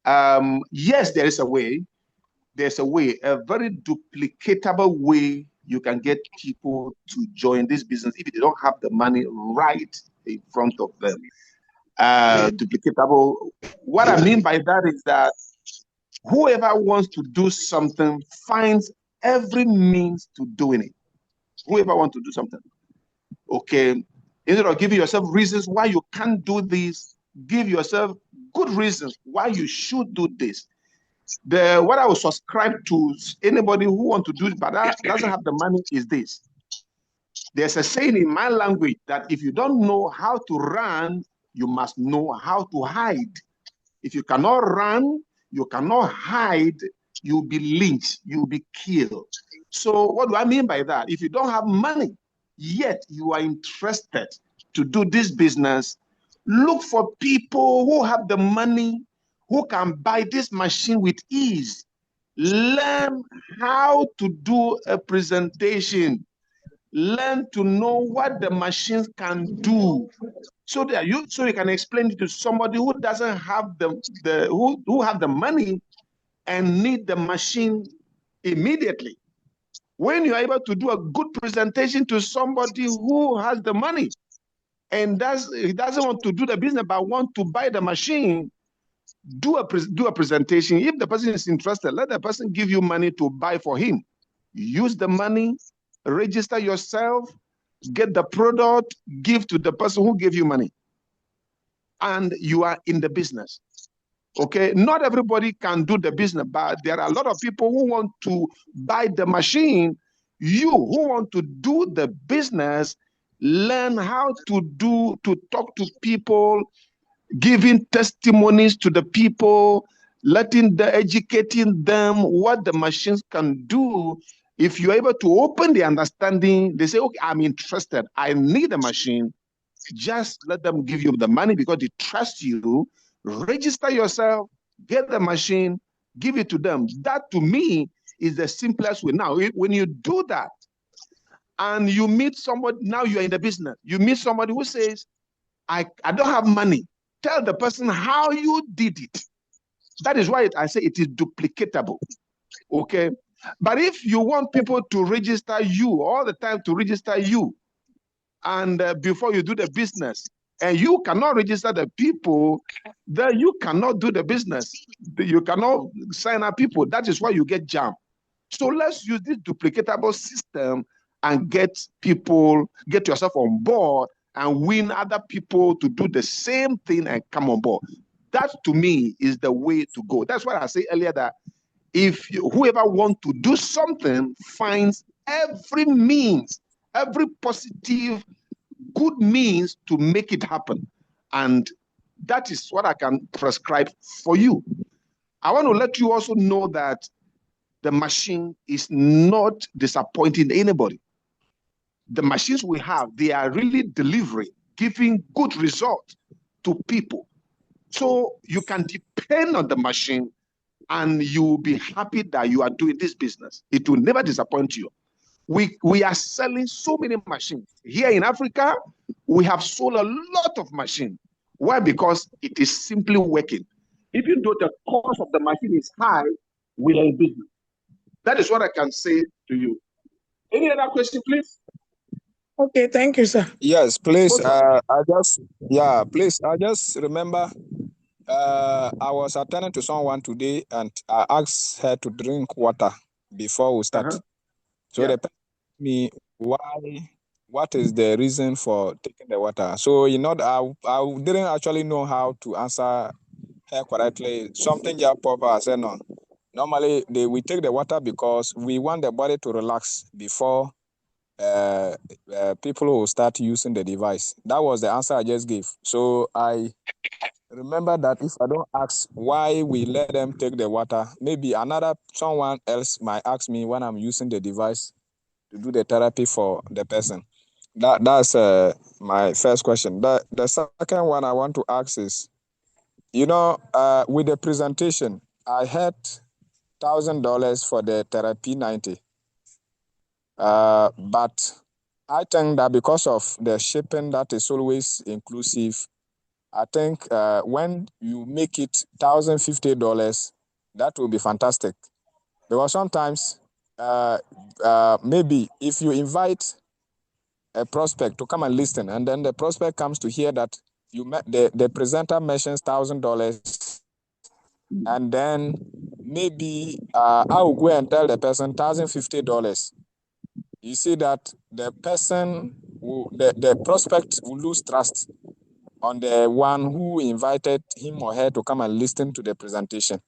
Yes, there is a way. There's a way, a very duplicatable way you can get people to join this business if they don't have the money right in front of them. Duplicatable. What I mean by that is that whoever wants to do something finds every means to doing it. Whoever wants to do something. Okay. Instead of giving yourself reasons why you can't do this, give yourself good reasons why you should do this. What I would subscribe to anybody who wants to do it but that doesn't have the money is this. There's a saying in my language that if you don't know how to run, you must know how to hide. If you cannot run, you cannot hide, you'll be lynched, you'll be killed. So what do I mean by that? If you don't have money, yet you are interested to do this business, look for people who have the money, who can buy this machine with ease. Learn how to do a presentation. Learn to know what the machines can do, so that you can explain it to somebody who doesn't have who have the money and need the machine immediately. When you are able to do a good presentation to somebody who has the money and he doesn't want to do the business but want to buy the machine, do a presentation. If the person is interested, let the person give you money to buy for him. Use the money, register yourself, get the product, give to the person who gave you money, and you are in the business. Okay, not everybody can do the business, but there are a lot of people who want to buy the machine. You who want to do the business, learn how to talk to people, giving testimonies to the people, educating them what the machines can do. If you're able to open the understanding, they say, okay, I'm interested, I need a machine. Just let them give you the money because they trust you. Register yourself, get the machine, give it to them. That to me is the simplest way. Now, when you do that and you meet somebody, now you're in the business, you meet somebody who says, I don't have money. Tell the person how you did it. That is why I say it is duplicatable. Okay. But if you want people to register you all the time, to register you, and before you do the business, and you cannot register the people, then you cannot do the business. You cannot sign up people. That is why you get jammed. So let's use this duplicatable system and get yourself on board and win other people to do the same thing and come on board. That to me is the way to go. That's why I say earlier that if whoever wants to do something finds every means, every positive, good means to make it happen. And that is what I can prescribe for you. I want to let you also know that the machine is not disappointing anybody. The machines we have, they are really delivering, giving good results to people. So you can depend on the machine and you will be happy that you are doing this business. It will never disappoint you. We are selling so many machines. Here in Africa, we have sold a lot of machines. Why? Because it is simply working. Even though the cost of the machine is high, we are in business. That is what I can say to you. Any other question, please? Okay, thank you, sir. Yes, please. Please. I just remember I was attending to someone today and I asked her to drink water before we start. So they asked me what is the reason for taking the water. So I didn't actually know how to answer her correctly. Something just popped up. I said no. Normally we take the water because we want the body to relax before people will start using the device. That was the answer I just gave. So I remember that if I don't ask why we let them take the water, maybe someone else might ask me when I'm using the device to do the therapy for the person. That's my first question. The second one I want to ask is, with the presentation, I had $1,000 for the therapy 90. But I think that because of the shipping that is always inclusive, I think when you make it $1,050, that will be fantastic. Because sometimes, maybe if you invite a prospect to come and listen, and then the prospect comes to hear that the presenter mentions $1,000, and then maybe I will go and tell the person $1,050. You see that the person, the prospect will lose trust on the one who invited him or her to come and listen to the presentation.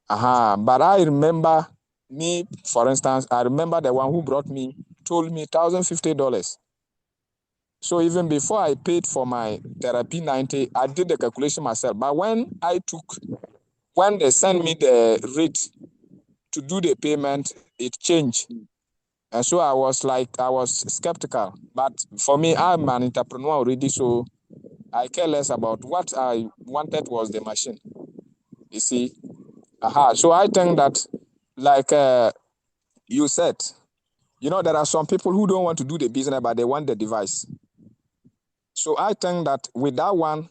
But I remember me, for instance, I remember the one who brought me told me $1,050. So even before I paid for my therapy 90, I did the calculation myself. But when they sent me the rate to do the payment, it changed. And so I was skeptical. But for me, I'm an entrepreneur already, so I care less about what I wanted was the machine. You see? So I think that, like you said, there are some people who don't want to do the business, but they want the device. So I think that with that one,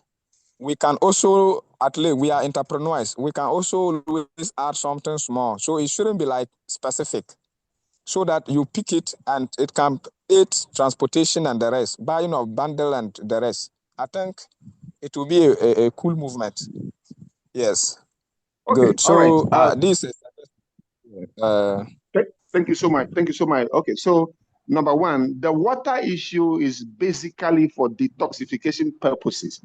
we can also, at least we are entrepreneurs, we can also always add something small. So it shouldn't be like specific, so that you pick it and it can aid transportation and the rest, buying of bundle and the rest. I think it will be a cool movement. Yes. Okay. Good. So all right. this is Thank you so much. Thank you so much. Okay, so number one, the water issue is basically for detoxification purposes.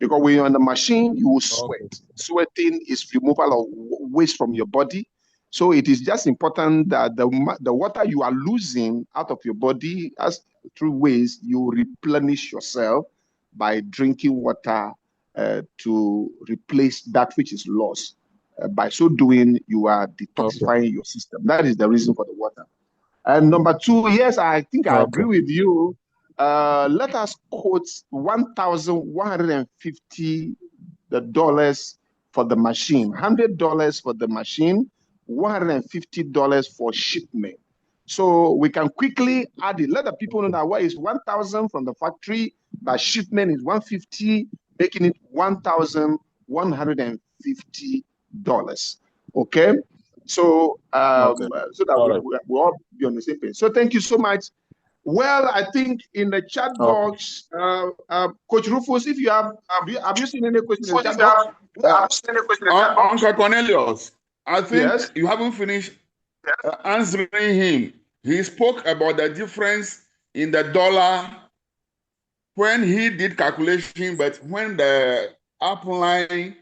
Because when you're on the machine, you will sweat. Okay. Sweating is removal of waste from your body. So it is just important that the water you are losing out of your body, as through waste, you replenish yourself by drinking water to replace that which is lost. By so doing, you are detoxifying your system. That is the reason for the water. And number two, yes, I think I agree with you. Let us quote $1,150 for the machine, $100 for the machine, $150 for shipment. So we can quickly add it. Let the people know that what is 1,000 from the factory, but shipment is 150, making it $1,150. Okay. So so that we all be on the same page. So thank you so much. Well, I think in the chat box, Coach Rufus, if you have you seen any questions in the chat box? Uncle Cornelius, I think you haven't finished answering him. He spoke about the difference in the dollar when he did calculation, but when the upline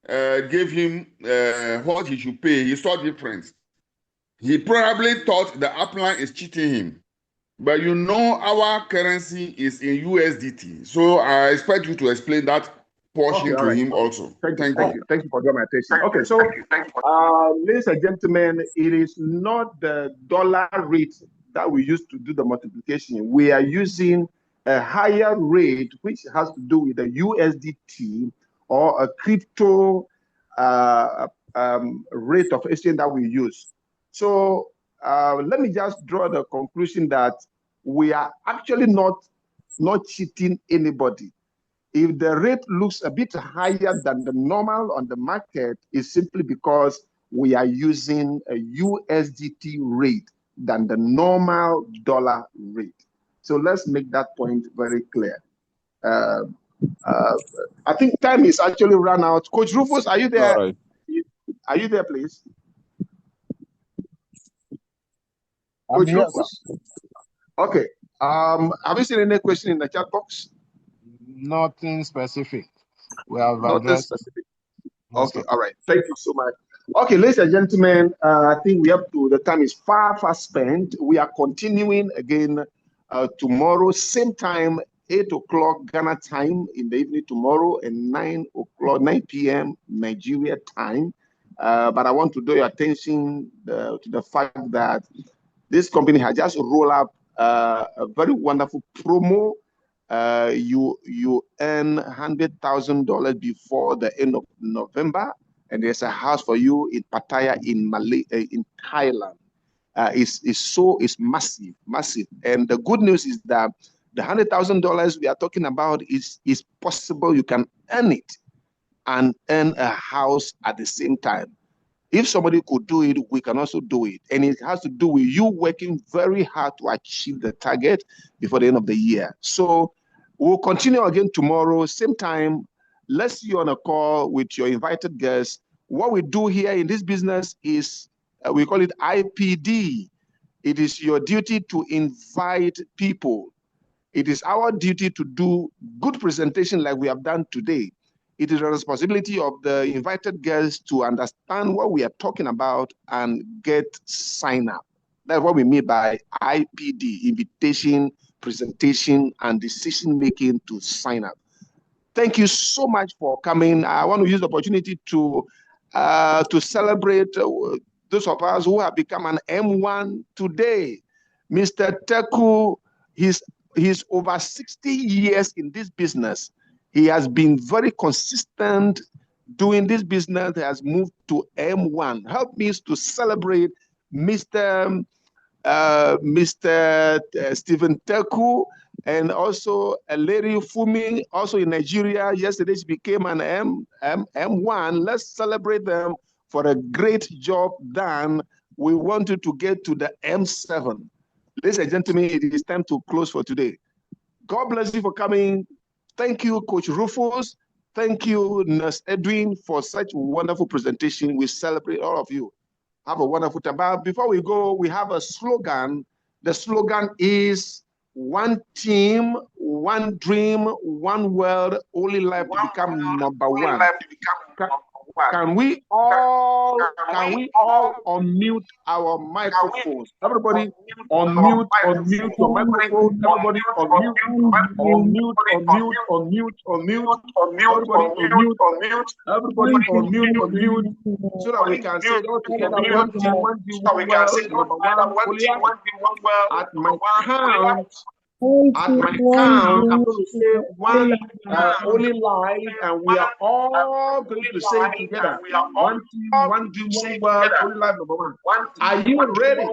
gave him what he should pay, he saw difference. He probably thought the upline is cheating him. But our currency is in USDT. So I expect you to explain that portion to him also. Thank you for drawing my attention. Okay, so ladies and gentlemen, it is not the dollar rate that we use to do the multiplication. We are using a higher rate, which has to do with the USDT or a crypto rate of exchange that we use. So let me just draw the conclusion that we are actually not cheating anybody. If the rate looks a bit higher than the normal on the market, it's simply because we are using a USDT rate than the normal dollar rate. So let's make that point very clear. I think time is actually run out. Coach Rufus, are you there? Right. Are you there, please? Coach Rufus? Okay. Have you seen any question in the chat box? Nothing specific. We have addressed. Specific. Okay. All right. Thank you so much. Okay, ladies and gentlemen, I think the time is far spent. We are continuing again tomorrow, same time, 8 o'clock Ghana time in the evening tomorrow and 9 p.m. Nigeria time. But I want to draw your attention to the fact that this company has just rolled up a very wonderful promo. You earn $100,000 before the end of November, and there's a house for you in Pattaya in Thailand. It's massive. And the good news is that the $100,000 we are talking about is possible. You can earn it and earn a house at the same time. If somebody could do it, we can also do it. And it has to do with you working very hard to achieve the target before the end of the year. So we'll continue again tomorrow, same time. Let's see you on a call with your invited guests. What we do here in this business is, we call it IPD. It is your duty to invite people. It is our duty to do good presentation like we have done today. It is the responsibility of the invited guests to understand what we are talking about and get sign up. That's what we mean by IPD, invitation, presentation, and decision-making to sign up. Thank you so much for coming. I want to use the opportunity to celebrate those of us who have become an M1 today. Mr. Teku, he's over 60 years in this business. He has been very consistent doing this business. He has moved to M1. Help me to celebrate Mr. Stephen Teku, and also a lady Fumi, also in Nigeria. Yesterday she became an M1. Let's celebrate them for a great job done. We wanted to get to the M7. Ladies and gentlemen, it is time to close for today. God bless you for coming. Thank you, Coach Rufus. Thank you, Nurse Edwin, for such a wonderful presentation. We celebrate all of you. Have a wonderful time. But before we go, we have a slogan. The slogan is one team, one dream, one world, only life to become number one. Can we all unmute our microphones? Everybody unmute your microphone. Everybody unmute. Everybody unmute. So that we can say it all together. One team, one team, one world. At my count, I'm going to say one only life, and we are all going to say it together. One team, one dream, one world, only life number one. Are you ready?